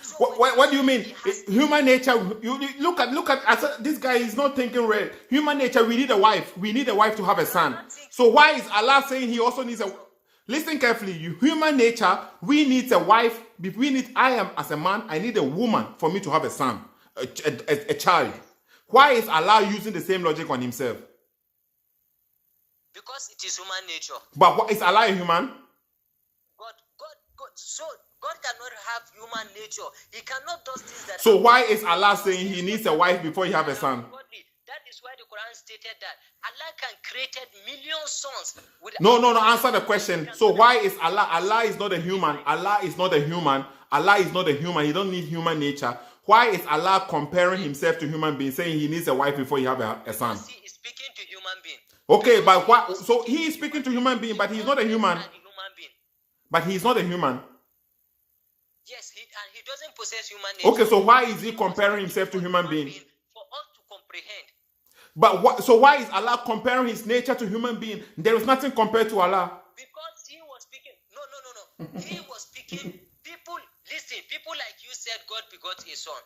So what do you mean? Human nature, you look at this guy is not thinking right. Human nature, we need a wife. We need a wife to have a son. So why is Allah saying he also needs a... Listen carefully. Human nature, we need a wife. I am as a man, I need a woman for me to have a son, a child. Why is Allah using the same logic on himself? Because it is human nature. But is Allah a human? So God cannot have human nature. He cannot do things that... So why is Allah saying he needs a wife before he have a son? That is why the Quran stated that Allah can create million sons. No, answer the question. So why is Allah is not a human. Allah is not a human. Allah is not a human. He don't need human nature. Why is Allah comparing himself to human being, saying he needs a wife before he have a son? Because he is speaking to human being. Okay, but what? So he is speaking to human being, but he's not a human. But he's not a human. Yes, and he doesn't possess human nature. Okay, so why is he comparing himself to human being? For us to comprehend. But so why is Allah comparing his nature to human being? There is nothing compared to Allah. Because he was speaking. No. He was speaking. People like you said God begot a son.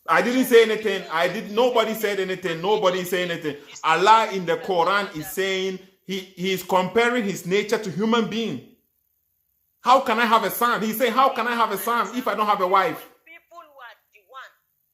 I didn't say anything. Nobody said anything. Nobody said anything. Allah in the Quran is saying he is comparing his nature to human being. How can I have a son? He's saying, how can I have a son if I don't have a wife? People were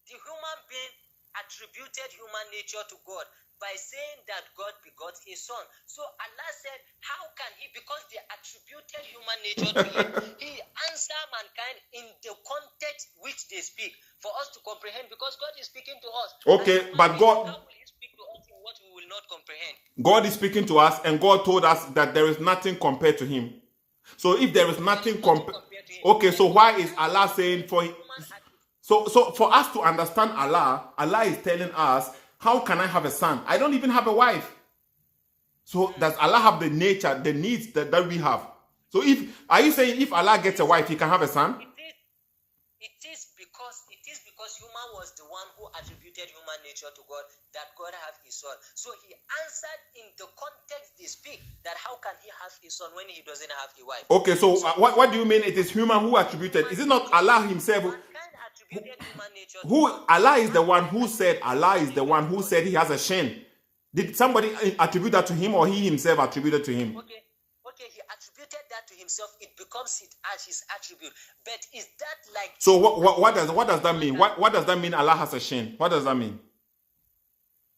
the human being attributed human nature to God by saying that God begot a son. So Allah said, how can he, because they attributed human nature to him, he answered mankind in the context which they speak for us to comprehend, because God is speaking to us. Okay, but God... How will he speak to us in what we will not comprehend? God is speaking to us, and God told us that there is nothing compared to him. So if there is nothing okay, so why is Allah saying so for us to understand Allah is telling us, how can I have a son? I don't even have a wife. So does Allah have the nature, the needs that we have? So are you saying if Allah gets a wife, he can have a son? It is because human was the one who attributed human nature to God, that God have his son. So he answered in the context they speak that how can he have his son when he doesn't have a wife? Okay, so what do you mean it is human who attributed? Is it not Allah himself? Mankind attributed human nature to Who God. Allah is the one who said he has a shin. Did somebody attribute that to him, or he himself attributed to him? Okay, he attributed that to himself. It becomes it as his attribute. But is that like? So what does that mean? What does that mean? Allah has a shin. What does that mean?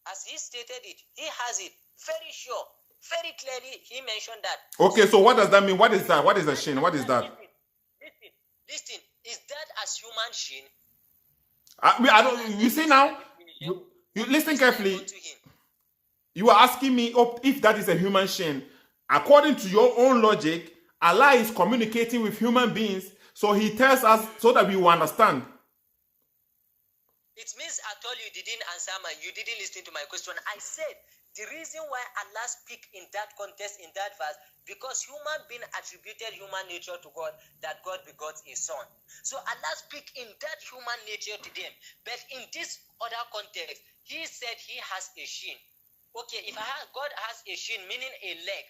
As he stated it, he has it very sure, very clearly. He mentioned that. Okay, so what does that mean? What is that? What is a shin? What is that? Listen. Is that as human shin? I don't. You see now. You listen carefully. You are asking me if that is a human shin. According to your own logic, Allah is communicating with human beings, so he tells us so that we will understand. It means I told you didn't answer you didn't listen to my question. I said the reason why Allah speak in that context, in that verse, because human being attributed human nature to God, that God begot a son. So Allah speak in that human nature to them. But in this other context, he said he has a shin. Okay, if God has a shin, meaning a leg,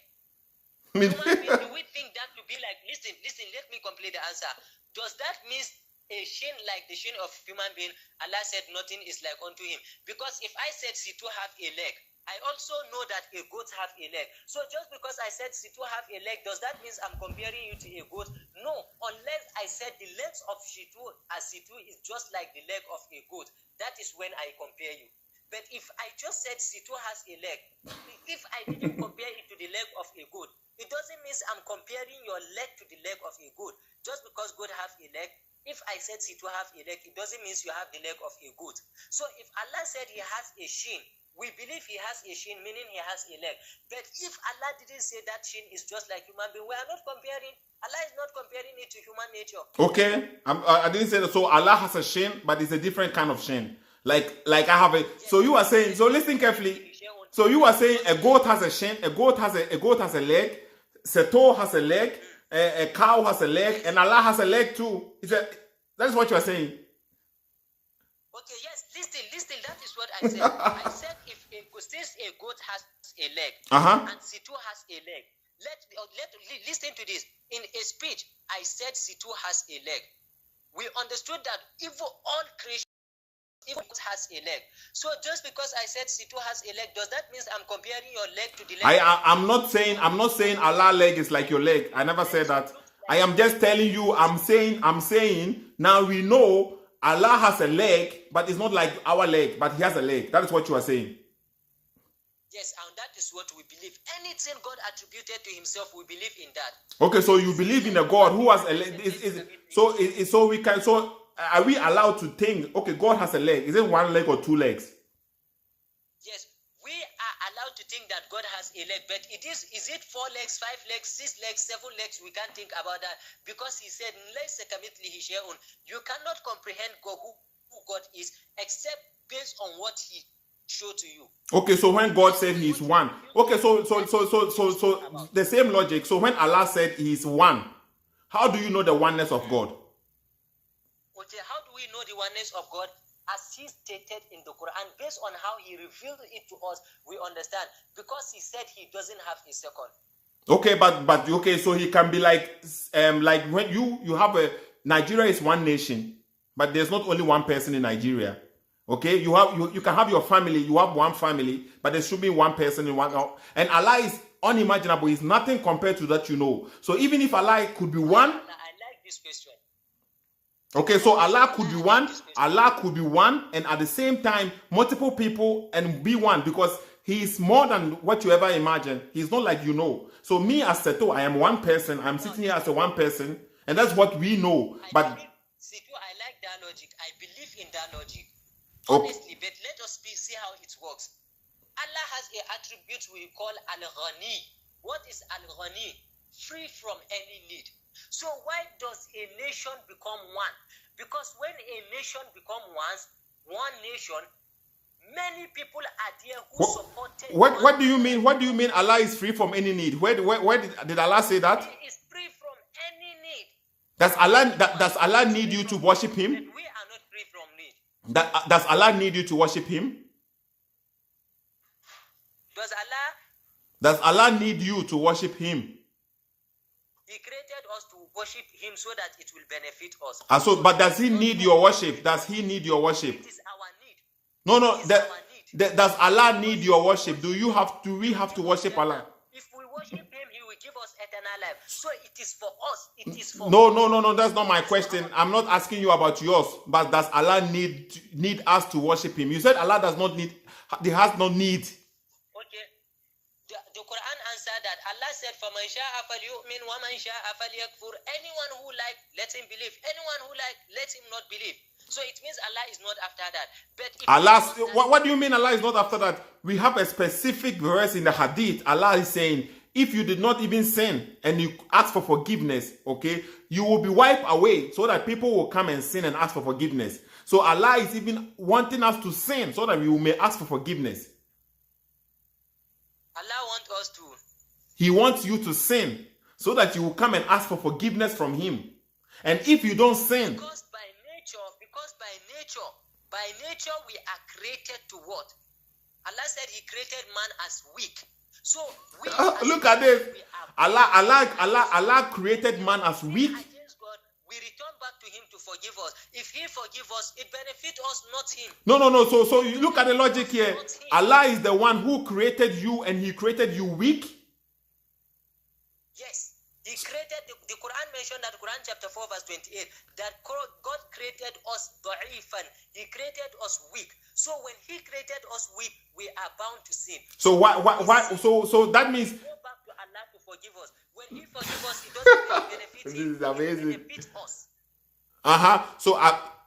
human being, do we think that to be like, listen, let me complete the answer. Does that mean a shin like the shin of human being? Allah said nothing is like unto him. Because if I said Sethoo have a leg, I also know that a goat have a leg. So just because I said Sethoo have a leg, does that mean I'm comparing you to a goat? No, unless I said the legs of Sethoo is just like the leg of a goat. That is when I compare you. But if I just said Sethoo has a leg, if I didn't compare it to the leg of a goat, it doesn't mean I'm comparing your leg to the leg of a goat. Just because goat have a leg, if I said Sethoo have a leg, it doesn't mean you have the leg of a goat. So if Allah said he has a shin, we believe he has a shin, meaning he has a leg. But if Allah didn't say that shin is just like human being, we are not comparing. Allah is not comparing it to human nature. Okay, I didn't say that. So Allah has a shin, but it's a different kind of shin. Like I have a. So you are saying. So listen carefully. So you are saying a goat has a shin, a goat has a leg, Sethoo has a leg, a cow has a leg, and Allah has a leg too. That's what you are saying. Okay, yes, listen, that is what I said. I said since a goat has a leg and Sethoo has a leg, listen to this. In a speech, I said Sethoo has a leg. We understood that even all creation has a leg. So just because I said Sethoo has a leg, does that mean I'm comparing your leg to the leg? I'm not saying Allah's leg is like your leg. I never said that. I am just telling you. I'm saying now we know Allah has a leg, but it's not like our leg, but he has a leg. That is what you are saying. Yes, and that is what we believe. Anything God attributed to himself, we believe in that. Okay, so you believe in a God who has a leg. So are we allowed to think, okay, God has a leg? Is it one leg or two legs? Yes, we are allowed to think that God has a leg, but is it 4 legs, 5 legs, 6 legs, 7 legs? We can't think about that because he said, you cannot comprehend God, who God is, except based on what he showed to you. Okay, so when God said he is one, okay, so the same logic. So when Allah said he is one, how do you know the oneness of God? Okay, how do we know the oneness of God? As he stated in the Quran, based on how he revealed it to us, we understand. Because he said he doesn't have a second. Okay, but okay, so he can be like when you have Nigeria is one nation, but there's not only one person in Nigeria. Okay, you can have your family, you have one family, but there should be one person in one. And Allah is unimaginable. It's nothing compared to that, you know. So even if Allah could be one, I like this question. Okay, so Allah could be one, and at the same time, multiple people and be one, because he is more than what you ever imagine. He's not like you know. So me as Sethoo, I am one person. I'm sitting here as a one person, and that's what we know. Sethoo, I like that logic. I believe in that logic. Honestly, but let us see how it works. Allah has an attribute we call Al-Ghani. What is Al-Ghani? Free from any need. So why does a nation become one? Because when a nation becomes one nation, many people are there who supported. What do you mean? What do you mean Allah is free from any need? Where did Allah say that? He is free from any need. Does Allah need you to worship him? We are not free from need. Does Allah need you to worship him? Does Allah need you to worship him? He created us to worship him so that it will benefit us. But does he need your worship? Does he need your worship? It is our need. No. Does Allah need your worship? Do we have to worship Allah? If we worship him, he will give us eternal life. So it is for us. It is for No. That's not my question. I'm not asking you about yours. But does Allah need us to worship him? You said Allah does not need. He has no need. Okay. The Quran answered that. Allah said, فَمَنْ شَاءَ فَلْيُؤْمِنْ وَمَنْ شَاءَ فَلْيَكْفُرْ. Anyone who like, let him believe. Anyone who like, let him not believe. So it means Allah is not after that. But if what do you mean Allah is not after that? We have a specific verse in the Hadith. Allah is saying, if you did not even sin and you ask for forgiveness, okay, you will be wiped away so that people will come and sin and ask for forgiveness. So Allah is even wanting us to sin so that we may ask for forgiveness. Allah wants us to. He wants you to sin so that you will come and ask for forgiveness from him. And if you don't sin, because by nature we are created to what? Allah said he created man as weak. So we look at this. Allah created man as weak. Against God, we return back to him to forgive us. If he forgives us, it benefits us, not him. No. So you look at the logic here. Allah is the one who created you, and he created you weak. Yes. He created, the Quran mentioned that, Quran chapter 4 verse 28, that God created us da'ifan. He created us weak. So when he created us weak, we are bound to sin. So why so that means go back to Allah to forgive us. When he forgives us, it doesn't benefit him. This is amazing. It benefits us. So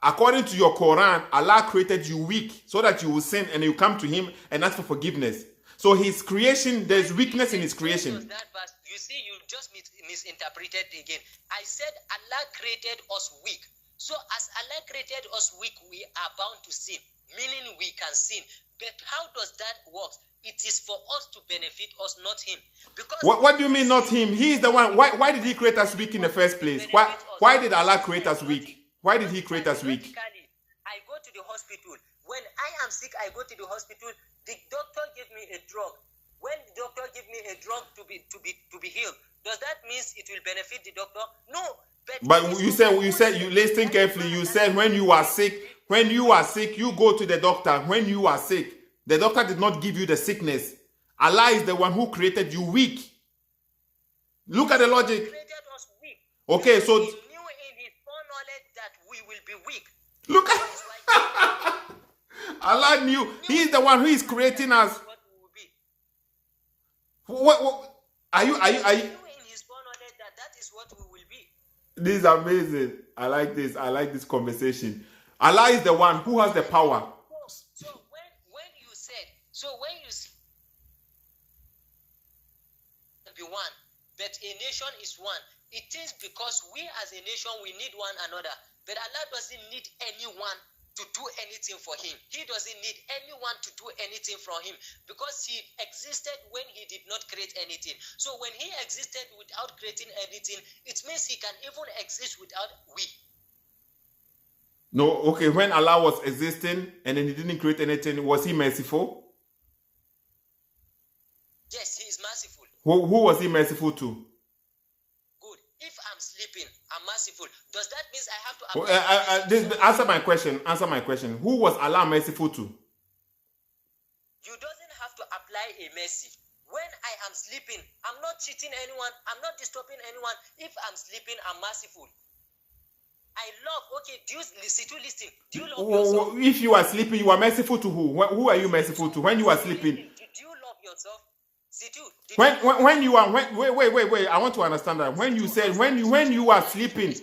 according to your Quran, Allah created you weak so that you will sin and you come to him and ask for forgiveness. So his creation, there's weakness in his creation. That verse, you see, you just misinterpreted again. I said Allah created us weak. So as Allah created us weak, we are bound to sin, meaning we can sin. But how does that work? It is for us to benefit us, not him. Because what do you mean not him? He is the one. Why did he create us weak in the first place? Why did Allah create us weak? Why did he create us weak? I go to the hospital. When I am sick, I go to the hospital. The doctor gives me a drug. When the doctor gives me a drug to be healed, does that mean it will benefit the doctor? No. But you listen carefully. You said when you are sick, you go to the doctor. When you are sick, the doctor did not give you the sickness. Allah is the one who created you weak. Look at the logic. He created us weak. Okay, so he knew in his foreknowledge that we will be weak. Look at Allah knew. He is the one who is creating us. What are you? He knew in his foreknowledge that is what we will be. This is amazing. I like this. I like this conversation. Allah is the one who has the power. So when you said be one, but a nation is one, it is because we as a nation we need one another. But Allah doesn't need anyone to do anything for him. He doesn't need anyone to do anything from him because he existed when he did not create anything. So when he existed without creating anything, it means he can even exist without we. No, okay, when Allah was existing and then he didn't create anything, was he merciful? Yes, he is merciful. Who was he merciful to? Good. If I'm sleeping, I'm merciful. Does that mean I have to answer my question. Who was Allah merciful to? You doesn't have to apply a mercy. When I am sleeping, I'm not cheating anyone. I'm not disturbing anyone. If I'm sleeping, I'm merciful. I love. Okay, do you listen? Do you love yourself? If you are sleeping, you are merciful to who? Who are you merciful to? When you are sleeping. Do you love yourself? When you are wait. I want to understand that. When you said when you are sleeping,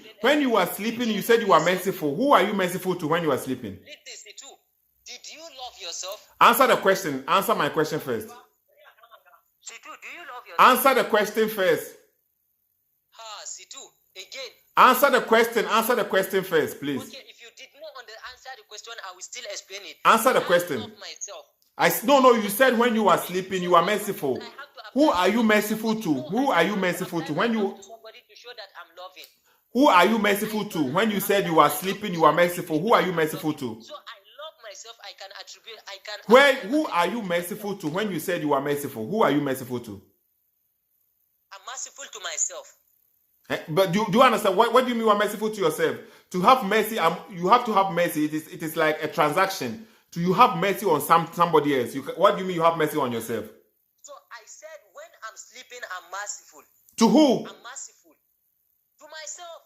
you said you are merciful. Who are you merciful to when you are sleeping? Did you love yourself? Answer the question. Answer my question first. Do you love yourself? Answer the question first. Again. Answer the question first, please. Okay, if you did not answer the question, I will still explain it. Answer the question. I love myself. No, you said when you are sleeping, you are merciful. Who are you merciful to? Who are you merciful to? When you somebody to show that I'm loving. Who are you merciful to? When you said you are sleeping, you are merciful. Who are you merciful to? So I love myself. I can attribute. Who are you merciful to? When you said you are merciful, who are you merciful to? I'm merciful to myself. But do you understand? What do you mean you are merciful to yourself? To have mercy, you have to have mercy. It is like a transaction. You have mercy on somebody else. What do you mean you have mercy on yourself? So I said when I'm sleeping, I'm merciful. To who? I'm merciful. To myself.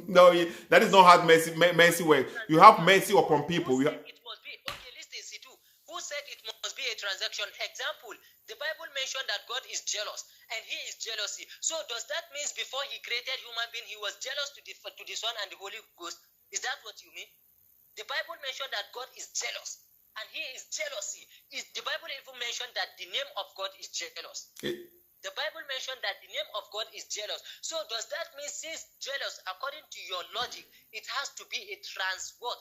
No, that is not how mercy works. You have mercy upon people. It must be. Okay, listen, Sethoo. Who said it must be a transaction? Example, the Bible mentioned that God is jealous and he is jealousy. So does that mean before he created human being, he was jealous to the Son and the Holy Ghost? Is that what you mean? The Bible mentioned that God is jealous and he is jealousy. The Bible even mentioned that the name of God is jealous. The Bible mentioned that the name of God is jealous. So does that mean since jealous, according to your logic, it has to be a what?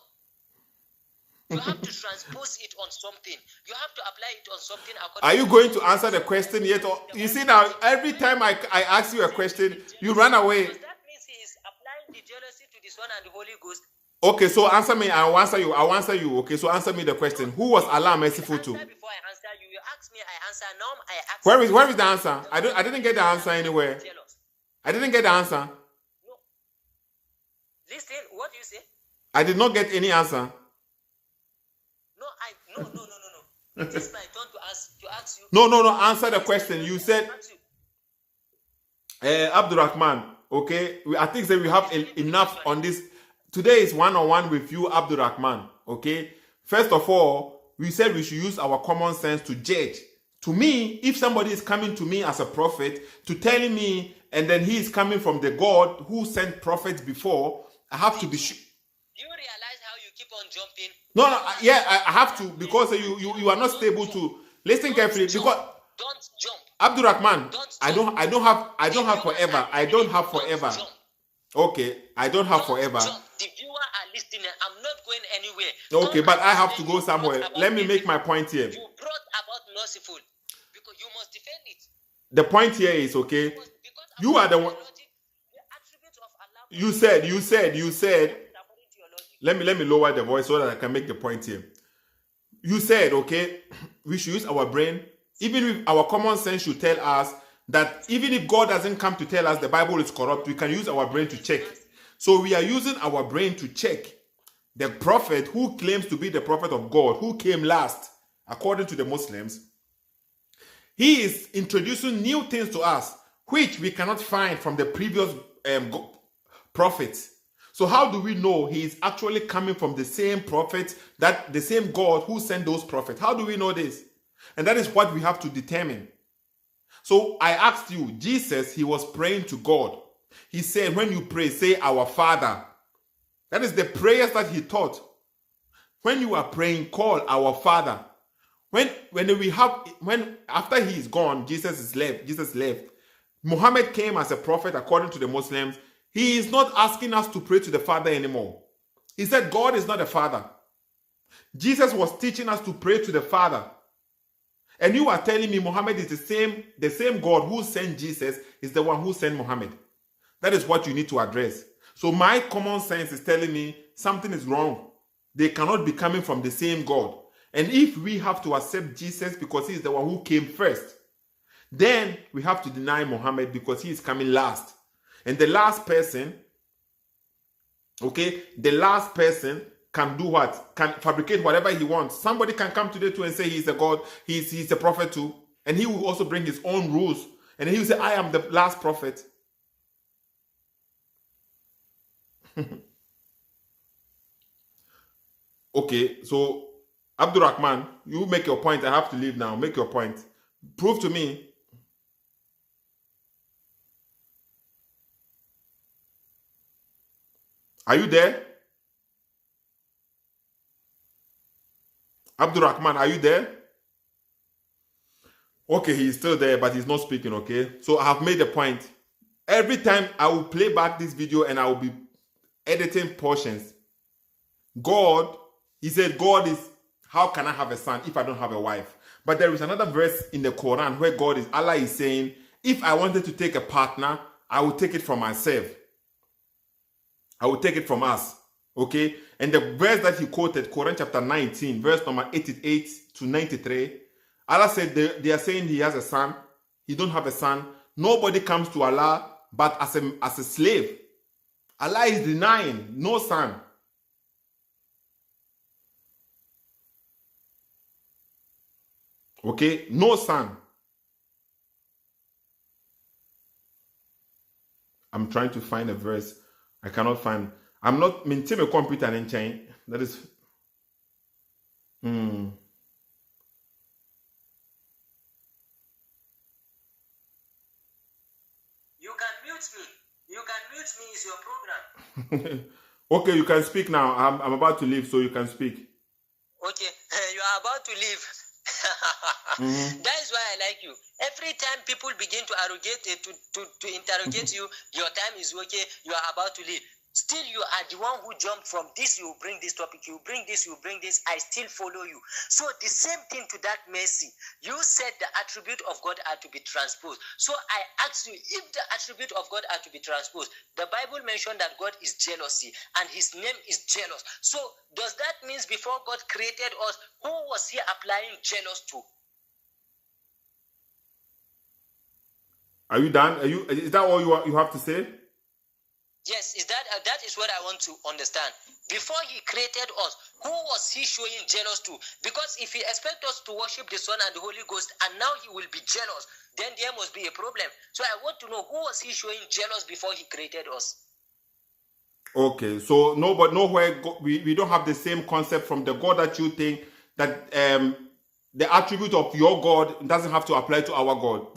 You have to transpose it on something. You have to apply it on something. Are you going to answer the question yet? Or, you see now, every time I ask you a question, you run away. Does that mean he is applying the jealousy to the Son and the Holy Ghost? Okay, so answer me. I'll answer you. Okay, so answer me the question. Who was Allah merciful to? Before I answer you, you ask me, I answer. Now I ask. Where is the answer? I didn't get the answer anywhere. I didn't get the answer. No. Listen, what do you say? I did not get any answer. No. It is my turn to ask you. No. Answer the question. You said, Abdurrahman. Okay, I think that we have enough on this. Today is one-on-one with you, Abdurrahman. Okay. First of all, we said we should use our common sense to judge. To me, if somebody is coming to me as a prophet to telling me, and then he is coming from the God who sent prophets before, I have to be sure. Do you realize how you keep on jumping? No, I have to, because you are not stable to listen carefully. Because don't jump, Abdurrahman. I don't have forever. I don't have forever. Okay, I don't have forever. The viewer are listening. I'm not going anywhere. Okay, but I have to go somewhere. Let me make my point here. You brought about merciful because you must defend it. The point here is, okay, you are the one. You said. Let me lower the voice so that I can make the point here. You said, okay, we should use our brain. Even if our common sense should tell us that even if God doesn't come to tell us the Bible is corrupt, we can use our brain to check. So we are using our brain to check the prophet who claims to be the prophet of God, who came last, according to the Muslims. He is introducing new things to us, which we cannot find from the previous prophets. So how do we know he is actually coming from the same prophet, that the same God who sent those prophets? How do we know this? And that is what we have to determine. So I asked you, Jesus, he was praying to God. He said, when you pray, say, our Father. That is the prayers that he taught. When you are praying, call our Father. After he is gone, Jesus left. Muhammad came as a prophet according to the Muslims. He is not asking us to pray to the Father anymore. He said God is not a father. Jesus was teaching us to pray to the Father. And you are telling me Muhammad is the same God who sent Jesus is the one who sent Muhammad. That is what you need to address. So my common sense is telling me something is wrong. They cannot be coming from the same God. And if we have to accept Jesus because he is the one who came first, then we have to deny Muhammad because he is coming last. And the last person, okay, can do what? Can fabricate whatever he wants. Somebody can come today too and say he's a God, he's a prophet too. And he will also bring his own rules. And he will say, I am the last prophet. Okay, so Abdurrahman, you make your point. I have to leave now. Make your point. Prove to me. Are you there? Abdurrahman, are you there? Okay, he's still there, but he's not speaking, okay? So I have made a point. Every time I will play back this video and I will be editing portions. God, he said, God is, how can I have a son if I don't have a wife? But there is another verse in the Quran where Allah is saying, if I wanted to take a partner, I will take it from myself. I will take it from us. Okay? And the verse that he quoted, Quran chapter 19, verse number 88 to 93, Allah said they are saying he has a son. He don't have a son. Nobody comes to Allah but as a slave. Allah is denying no son. Okay? No son. I'm trying to find a verse. I cannot find. I'm not maintaining a computer in China. That is. You can mute me. You can mute me. It's your program. Okay, you can speak now. I'm about to leave, so you can speak. Okay, you are about to leave. That is why I like you. Every time people begin to arrogate to interrogate you, your time is okay, you are about to leave. Still, you are the one who jumped from this, you bring this topic, you bring this, I still follow you. So the same thing to that mercy. You said the attribute of God are to be transposed. So I ask you, if the attribute of God are to be transposed, the Bible mentioned that God is jealousy and his name is jealous. So does that mean before God created us, who was he applying jealous to? Are you done? Is that all you have to say? Yes, that is what I want to understand. Before he created us, who was he showing jealous to? Because if he expects us to worship the Son and the Holy Ghost, and now he will be jealous, then there must be a problem. So I want to know, who was he showing jealous before he created us? Okay, so nowhere we don't have the same concept from the God that you think that the attribute of your God doesn't have to apply to our God.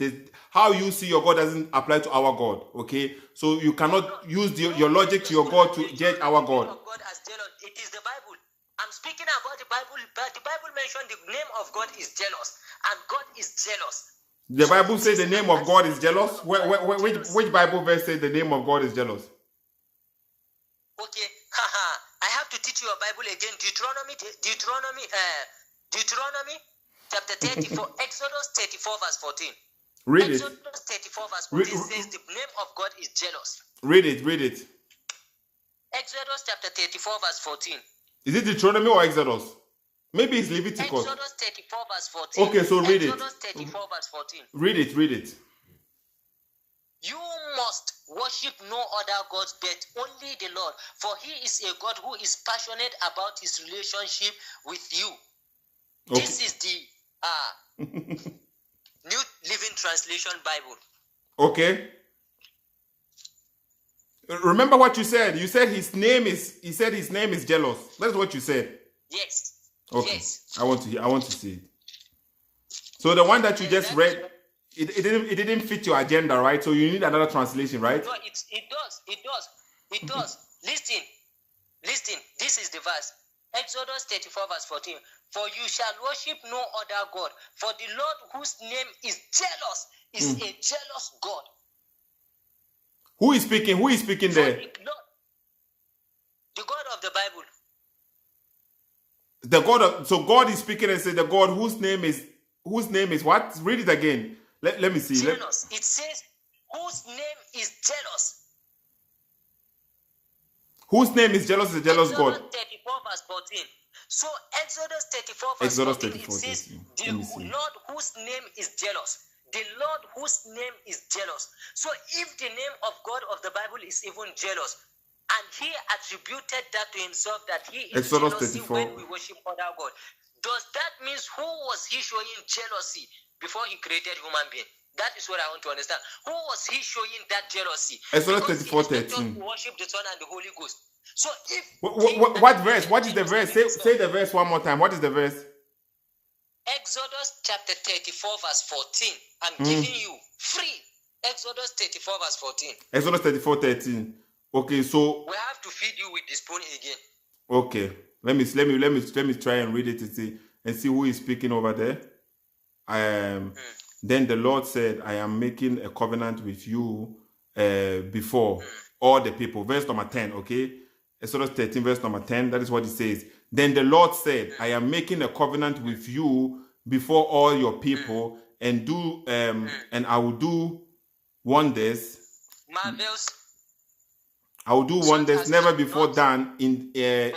How you see your God doesn't apply to our God. Okay, so you cannot use your logic to your God to judge our God. God as jealous. It is the Bible. I'm speaking about the Bible, but the Bible mentioned the name of God is jealous, and God is jealous. The Bible says the name of God is jealous. Which Bible verse says the name of God is jealous? Okay, I have to teach you a Bible again. Deuteronomy chapter 34, Exodus 34 verse 14. Read Exodus 34 verse 14 says the name of God is jealous. Read it. Exodus chapter 34 verse 14. Is it Deuteronomy or Exodus? Maybe it's Leviticus. Exodus 34 verse 14. Okay, so read it. Exodus 34 verse 14. Read it. You must worship no other gods but only the Lord, for he is a God who is passionate about his relationship with you. Okay. This is the New Living Translation Bible. Okay. Remember what you said. You said his name is jealous. That's what you said. Yes. Okay. Yes. I want to see it. So the one that you just read, it didn't fit your agenda, right? So you need another translation, right? No, it does. Listen. This is the verse. Exodus 34 verse 14. For you shall worship no other God, for the Lord whose name is jealous is a jealous God. Who is speaking? Who is speaking there? The God of the Bible. So God is speaking and say the God whose name is what? Read it again. Let me see. Jealous. It says whose name is jealous. Whose name is jealous is a jealous God. Exodus 34 verse 14. So Exodus 34 verse 14, it says the Lord whose name is jealous. The Lord whose name is jealous. So if the name of God of the Bible is even jealous, and he attributed that to himself that he is Exodus jealousy 34. when we worship other God, does that mean who was he showing jealousy before he created human being? That is what I want to understand. Who was he showing that jealousy? Exodus 34:13. Worship the Son and the Holy Ghost. So if what verse? What is the verse? Say the verse one more time. What is the verse? Exodus chapter 34 verse 14. I'm giving you free. Exodus 34 verse 14. Exodus 34:13. Okay, so we have to feed you with the spoon again. Okay, let me try and read it and see who is speaking over there. Then the Lord said, I am making a covenant with you before all the people. Verse number 10, okay? Exodus 13, verse number 10, that is what it says. Then the Lord said, I am making a covenant with you before all your people and I will do wonders marvels. I will do wonders never before done in in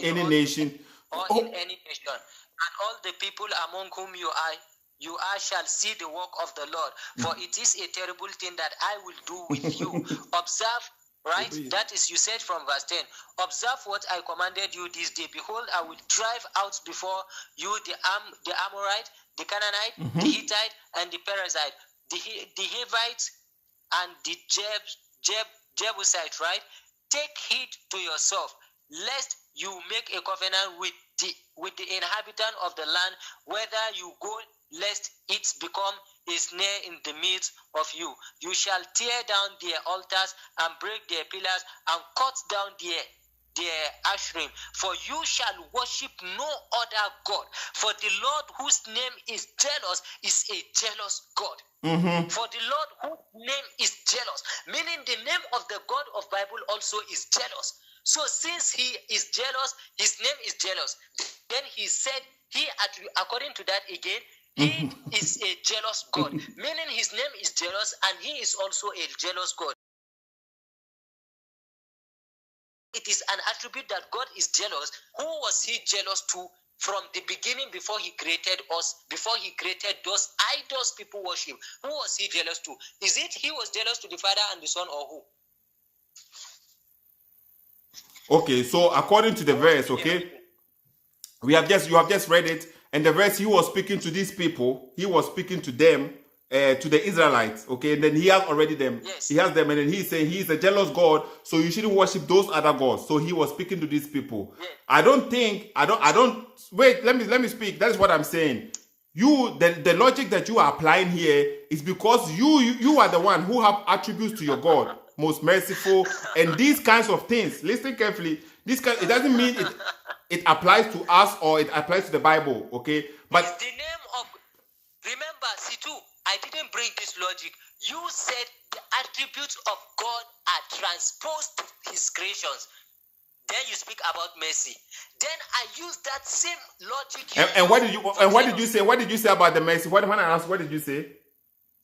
any nation. Or in any nation. And all the people among whom you are shall see the work of the Lord. For it is a terrible thing that I will do with you. Observe, right? That is, you said from verse 10. Observe what I commanded you this day. Behold, I will drive out before you the Amorite, the Canaanite, the Hittite, and the Perizzite, the Hivite, and the Jebusite, right? Take heed to yourself, lest you make a covenant with the inhabitant of the land, whether you go, lest it become a snare in the midst of you. You shall tear down their altars and break their pillars and cut down their ashrim, for you shall worship no other God. For the Lord whose name is jealous is a jealous God. For the Lord whose name is jealous, meaning the name of the God of Bible also is jealous. So since he is jealous, his name is jealous. Then he said, according to that again, he is a jealous God, meaning his name is jealous and he is also a jealous God. It is an attribute that God is jealous. Who was he jealous to from the beginning, before he created us, before he created those idols people worship? Who was he jealous to? Is it he was jealous to the Father and the Son, or who? Okay, so according to the verse, okay, you have just read it, and the verse, he was speaking to these people, he was speaking to them, to the Israelites, okay, and then he has already them, he has them, and then he's saying he's a jealous God, so you shouldn't worship those other gods. So he was speaking to these people. I don't wait, let me speak. That is what I'm saying. The logic that you are applying here is because you are the one who have attributes to your God, most merciful, and these kinds of things. Listen carefully. It doesn't mean it applies to us or it applies to the Bible, okay? But it's the name of, remember, Sethoo, I didn't bring this logic. You said the attributes of God are transposed to his creations. Then you speak about mercy. Then I use that same logic. And what did you say? What did you say about the mercy? When I asked, what did you say?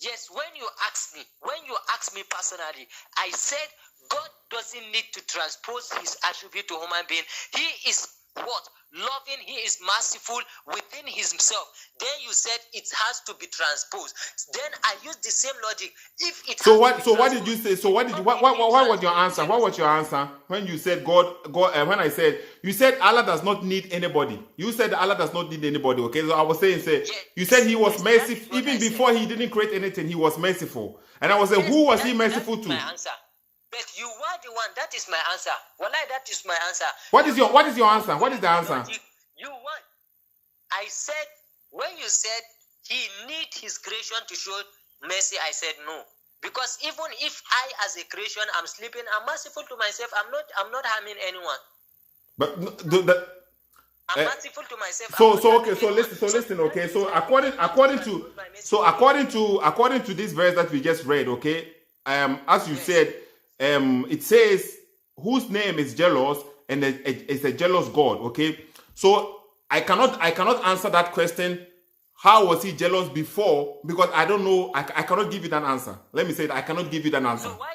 Yes, when you asked me personally, I said God doesn't need to transpose his attribute to human being. He is what? Loving, he is merciful within himself. Then you said it has to be transposed. Then I used the same logic. If it what did you say? So what was your answer? What was your answer when you said God when I said you said Allah does not need anybody? You said Allah does not need anybody, okay? So I was saying you said he was merciful even before he didn't create anything, he was merciful. And I was saying, who was he merciful to? My answer. But you were the one. That is my answer. Wallahi, that is my answer. What is your answer? What is the answer? You want. I said, when you said he need his creation to show mercy, I said no. Because even if I, as a creation, I'm sleeping, I'm merciful to myself. I'm not harming anyone. But I'm merciful to myself. So listen. Okay. So according to this verse that we just read, okay, as you said. It says whose name is jealous and it's a jealous God, okay? So I cannot answer that question. How was he jealous before? Because I don't know. I cannot give you that answer. Let me say that I cannot give you that answer. So why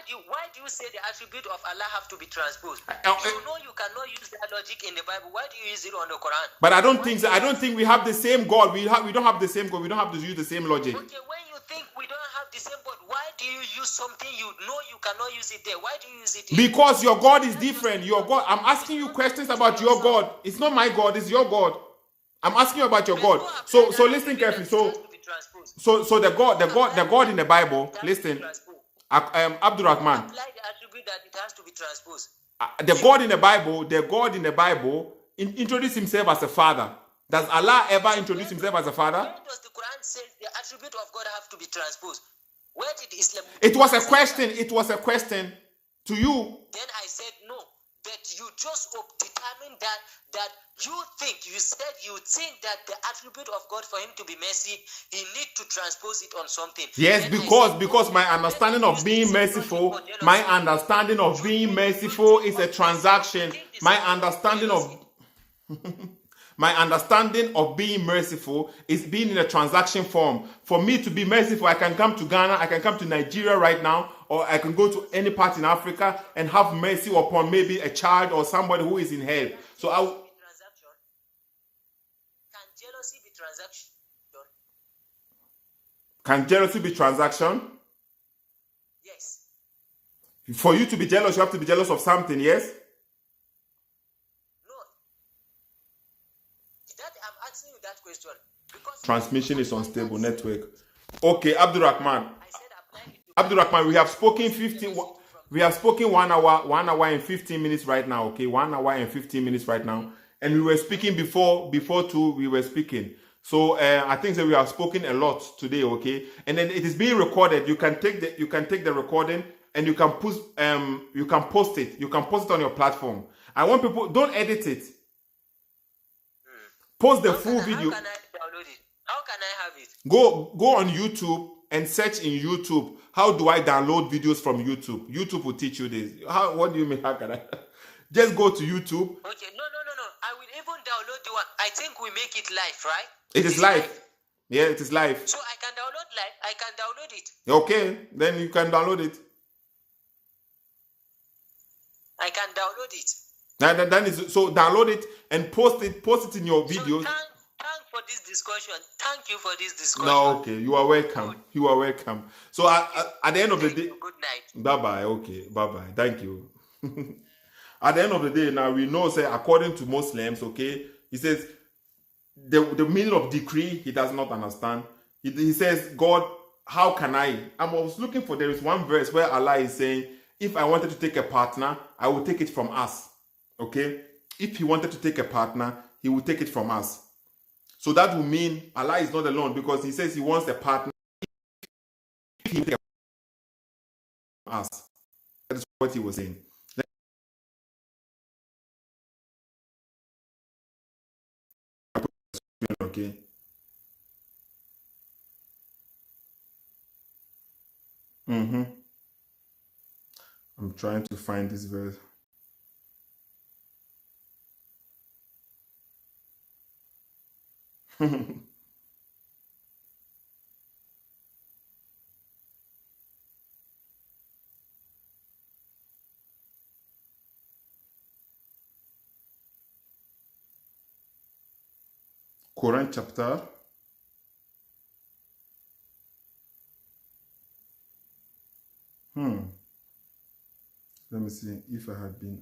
do you say the attribute of Allah have to be transposed? You cannot use that logic in the Bible. Why do you use it on the Quran? But I don't think so. I don't think we have the same God. We don't have the same God. We don't have to use the same logic. Okay, when you think we don't have the same God, why do you use something you know you cannot use it there? Why do you use it here? Because your God is different. Your God. I'm asking you questions about your God. It's not my God. It's your God. I'm asking you about your God. So listen carefully. So the God in the Bible. Listen, Abdurrahman. Apply the attribute that it has to be transposed. The God in the Bible introduced himself as a father. Does Allah ever introduce himself as a father? Where does the Quran say the attribute of God have to be transposed? Where did Islam? It was a question. It was a question to you. Then I said no. But you just determined that you think that the attribute of God for him to be mercy, he need to transpose it on something. Yes, then because my understanding of being merciful, is a transaction. My understanding of being merciful is being in a transaction form. For me to be merciful, I can come to Ghana, I can come to Nigeria right now, or I can go to any part in Africa and have mercy upon maybe a child or somebody who is in hell. So can jealousy be transaction? Can jealousy be transaction? Yes. For you to be jealous, you have to be jealous of something, yes? No. I'm asking you that question. Because transmission is unstable network. Okay, Abdurrahman. Abdurrahman, we have spoken 15. We have spoken 1 hour and 15 minutes right now. Okay, 1 hour and 15 minutes right now, and we were speaking before 2. We were speaking, so I think that we have spoken a lot today. Okay, and then it is being recorded. You can take the recording and you can post it. You can post it on your platform. I want people, don't edit it. Post the full video. How can I download it? How can I have it? Go on YouTube and search in YouTube. How do I download videos from YouTube? YouTube will teach you this. What do you mean? How can I? Just go to YouTube. Okay, no. I will even download the one. I think we make it live, right? It is live. Yeah, it is live. So I can download live. I can download it. Okay, then you can download it. I can download it. So download it and post it in your videos. So thank for this discussion. Thank you for this discussion. No, okay. You are welcome. You are welcome. So at the end of the day, good night. Bye bye. Okay, bye bye. Thank you. At the end of the day, now we know, say, according to Muslims, okay, he says the meaning of decree he does not understand. He says, God, how can I was looking for, there is one verse where Allah is saying, if I wanted to take a partner, I would take it from us. Okay, if he wanted to take a partner, he would take it from us. So that would mean Allah is not alone, because he says he wants a partner. If he take us, that is what he was saying. Okay. I'm trying to find this verse. Quran chapter. Let me see if I had been.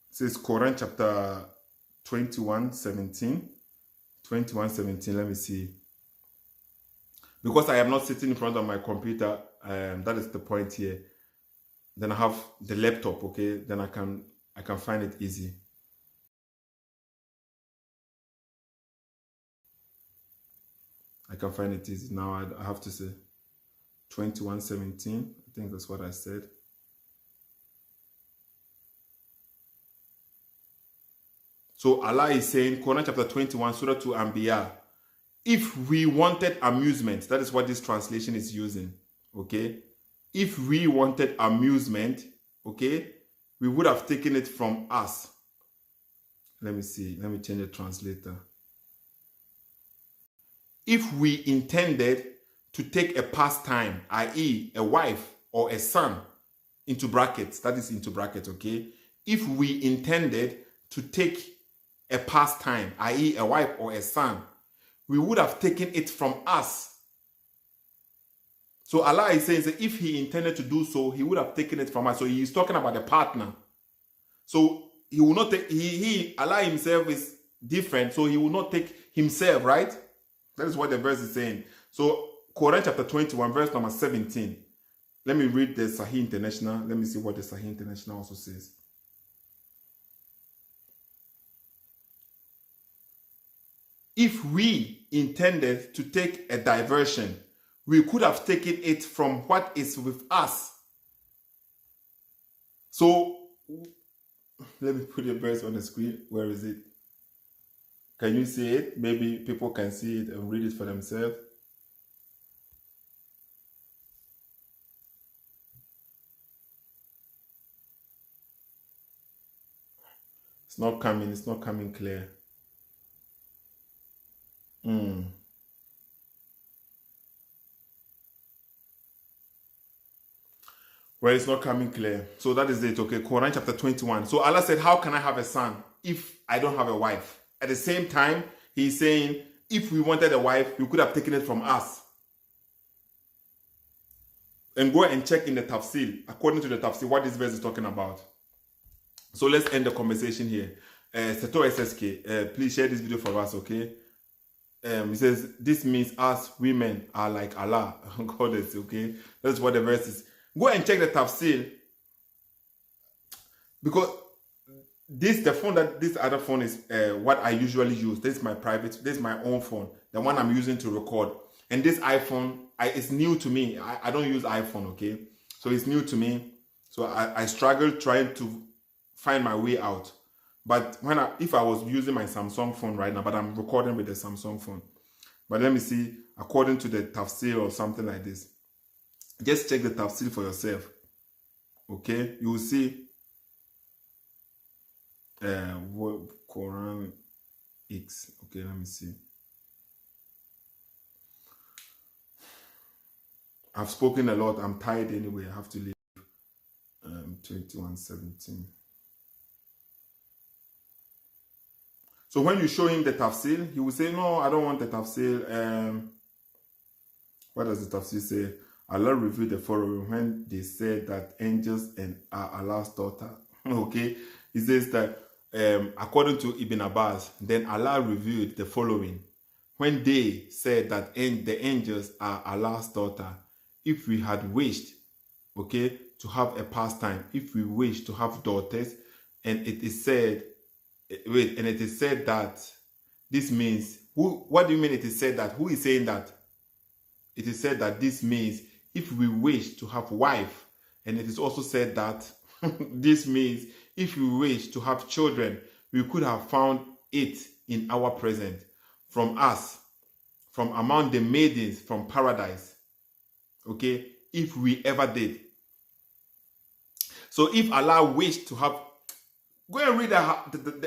It says Quran chapter 21:17. 21:17. Let me see. Because I am not sitting in front of my computer, that is the point here. Then I have the laptop, okay? Then I can find it easy. I can find it easy. Now I have to say 21:17. I think that's what I said. So Allah is saying, Quran chapter 21, Surah 2 Anbiya, if we wanted amusement, that is what this translation is using, okay? If we wanted amusement, okay, we would have taken it from us. Let me see. Let me change the translator. If we intended to take a pastime, i.e. a wife or a son, into brackets, that is into brackets, okay? If we intended to take a pastime, i.e. a wife or a son, we would have taken it from us. So Allah is saying that if he intended to do so, he would have taken it from us. So he is talking about a partner. So he will not take, Allah himself is different, so he will not take himself, right? That is what the verse is saying. So Quran chapter 21, verse number 17. Let me read the Sahih International. Let me see what the Sahih International also says. If we intended to take a diversion, we could have taken it from what is with us. So, let me put the verse on the screen. Where is it? Can you see it? Maybe people can see it and read it for themselves. It's not coming clear. Well, it's not coming clear. So that is it, okay? Quran chapter 21. So Allah said, how can I have a son if I don't have a wife? At the same time, he's saying, if we wanted a wife, we could have taken it from us. And go and check in the tafsir, according to the tafsir, what this verse is talking about. So let's end the conversation here. Sethoo Ssk, please share this video for us, okay? He says, this means us women are like Allah, goddess, okay? That's what the verse is. Go and check the tafsir. Because this other phone is what I usually use. This is my private, this is my own phone, the one I'm using to record. And this iPhone, it's new to me. I don't use iPhone, okay? So it's new to me. So I struggle trying to find my way out. But if I was using my Samsung phone right now, but I'm recording with the Samsung phone. But let me see, according to the tafsir or something like this. Just check the tafsir for yourself. Okay? You will see Quran X. Okay, let me see. I've spoken a lot. I'm tired anyway. I have to leave. 21:17. So when you show him the tafsir, he will say, no, I don't want the tafsir. What does the tafsir say? Allah revealed the following when they said that angels are Allah's daughter. Okay? He says that according to Ibn Abbas, then Allah revealed the following. When they said that the angels are Allah's daughter, if we had wished, okay, to have a pastime, if we wish to have daughters, and it is said, and it is said that this means, what do you mean it is said that? Who is saying that? It is said that this means if we wish to have wife, and it is also said that this means if we wish to have children, we could have found it in our present, from us, from among the maidens from paradise. Okay, if we ever did. So if Allah wished to have, go and read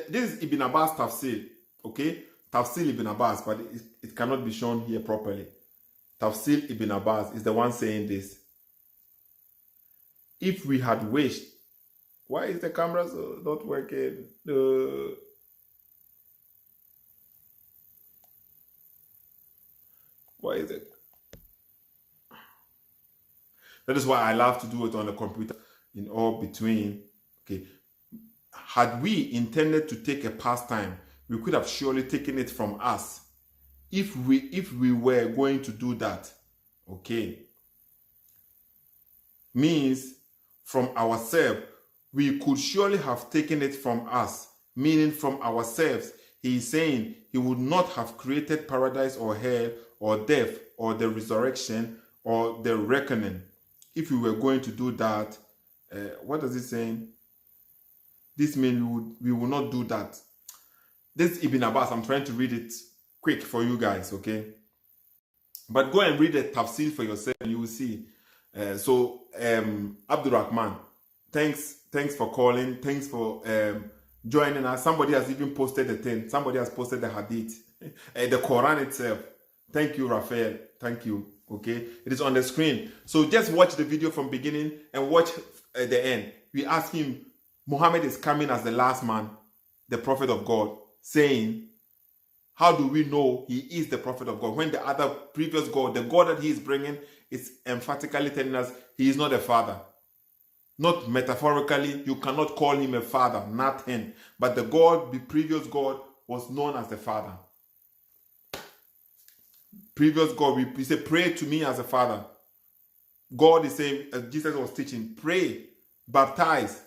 this is Ibn Abbas tafsir, okay? Tafsir Ibn Abbas, but it cannot be shown here properly. Tafsir Ibn Abbas is the one saying this. If we had wished, why is the camera not working? Why is it? That is why I love to do it on the computer in all between. Okay. Had we intended to take a pastime, we could have surely taken it from us. If we were going to do that, okay, means from ourselves, we could surely have taken it from us, meaning from ourselves. He is saying he would not have created paradise or hell or death or the resurrection or the reckoning. If we were going to do that, what does it say? This means we will not do that. This is Ibn Abbas. I'm trying to read it quick for you guys, okay? But go and read the tafsir for yourself and you will see. Abdul Rahman, thanks for calling. Thanks for joining us. Somebody has even posted the thing. Somebody has posted the hadith. The Quran itself. Thank you, Raphael. Thank you. Okay, it is on the screen. So just watch the video from beginning and watch the end. We ask him, Muhammad is coming as the last man, the prophet of God, saying, how do we know he is the prophet of God? When the other previous God, the God that he is bringing, is emphatically telling us he is not a father. Not metaphorically, you cannot call him a father, nothing. But the God, the previous God, was known as the father. Previous God, we say, pray to me as a father. God is saying, as Jesus was teaching, pray, baptize.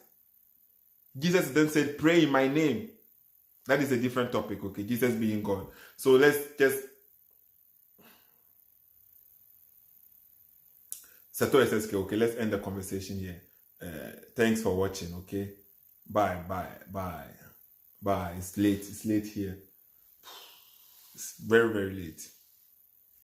Jesus then said, pray in my name. That is a different topic, okay? Jesus being God. So let's just... Sethoo Ssk, okay? Let's end the conversation here. Thanks for watching, okay? Bye. It's late. It's late here. It's very, very late.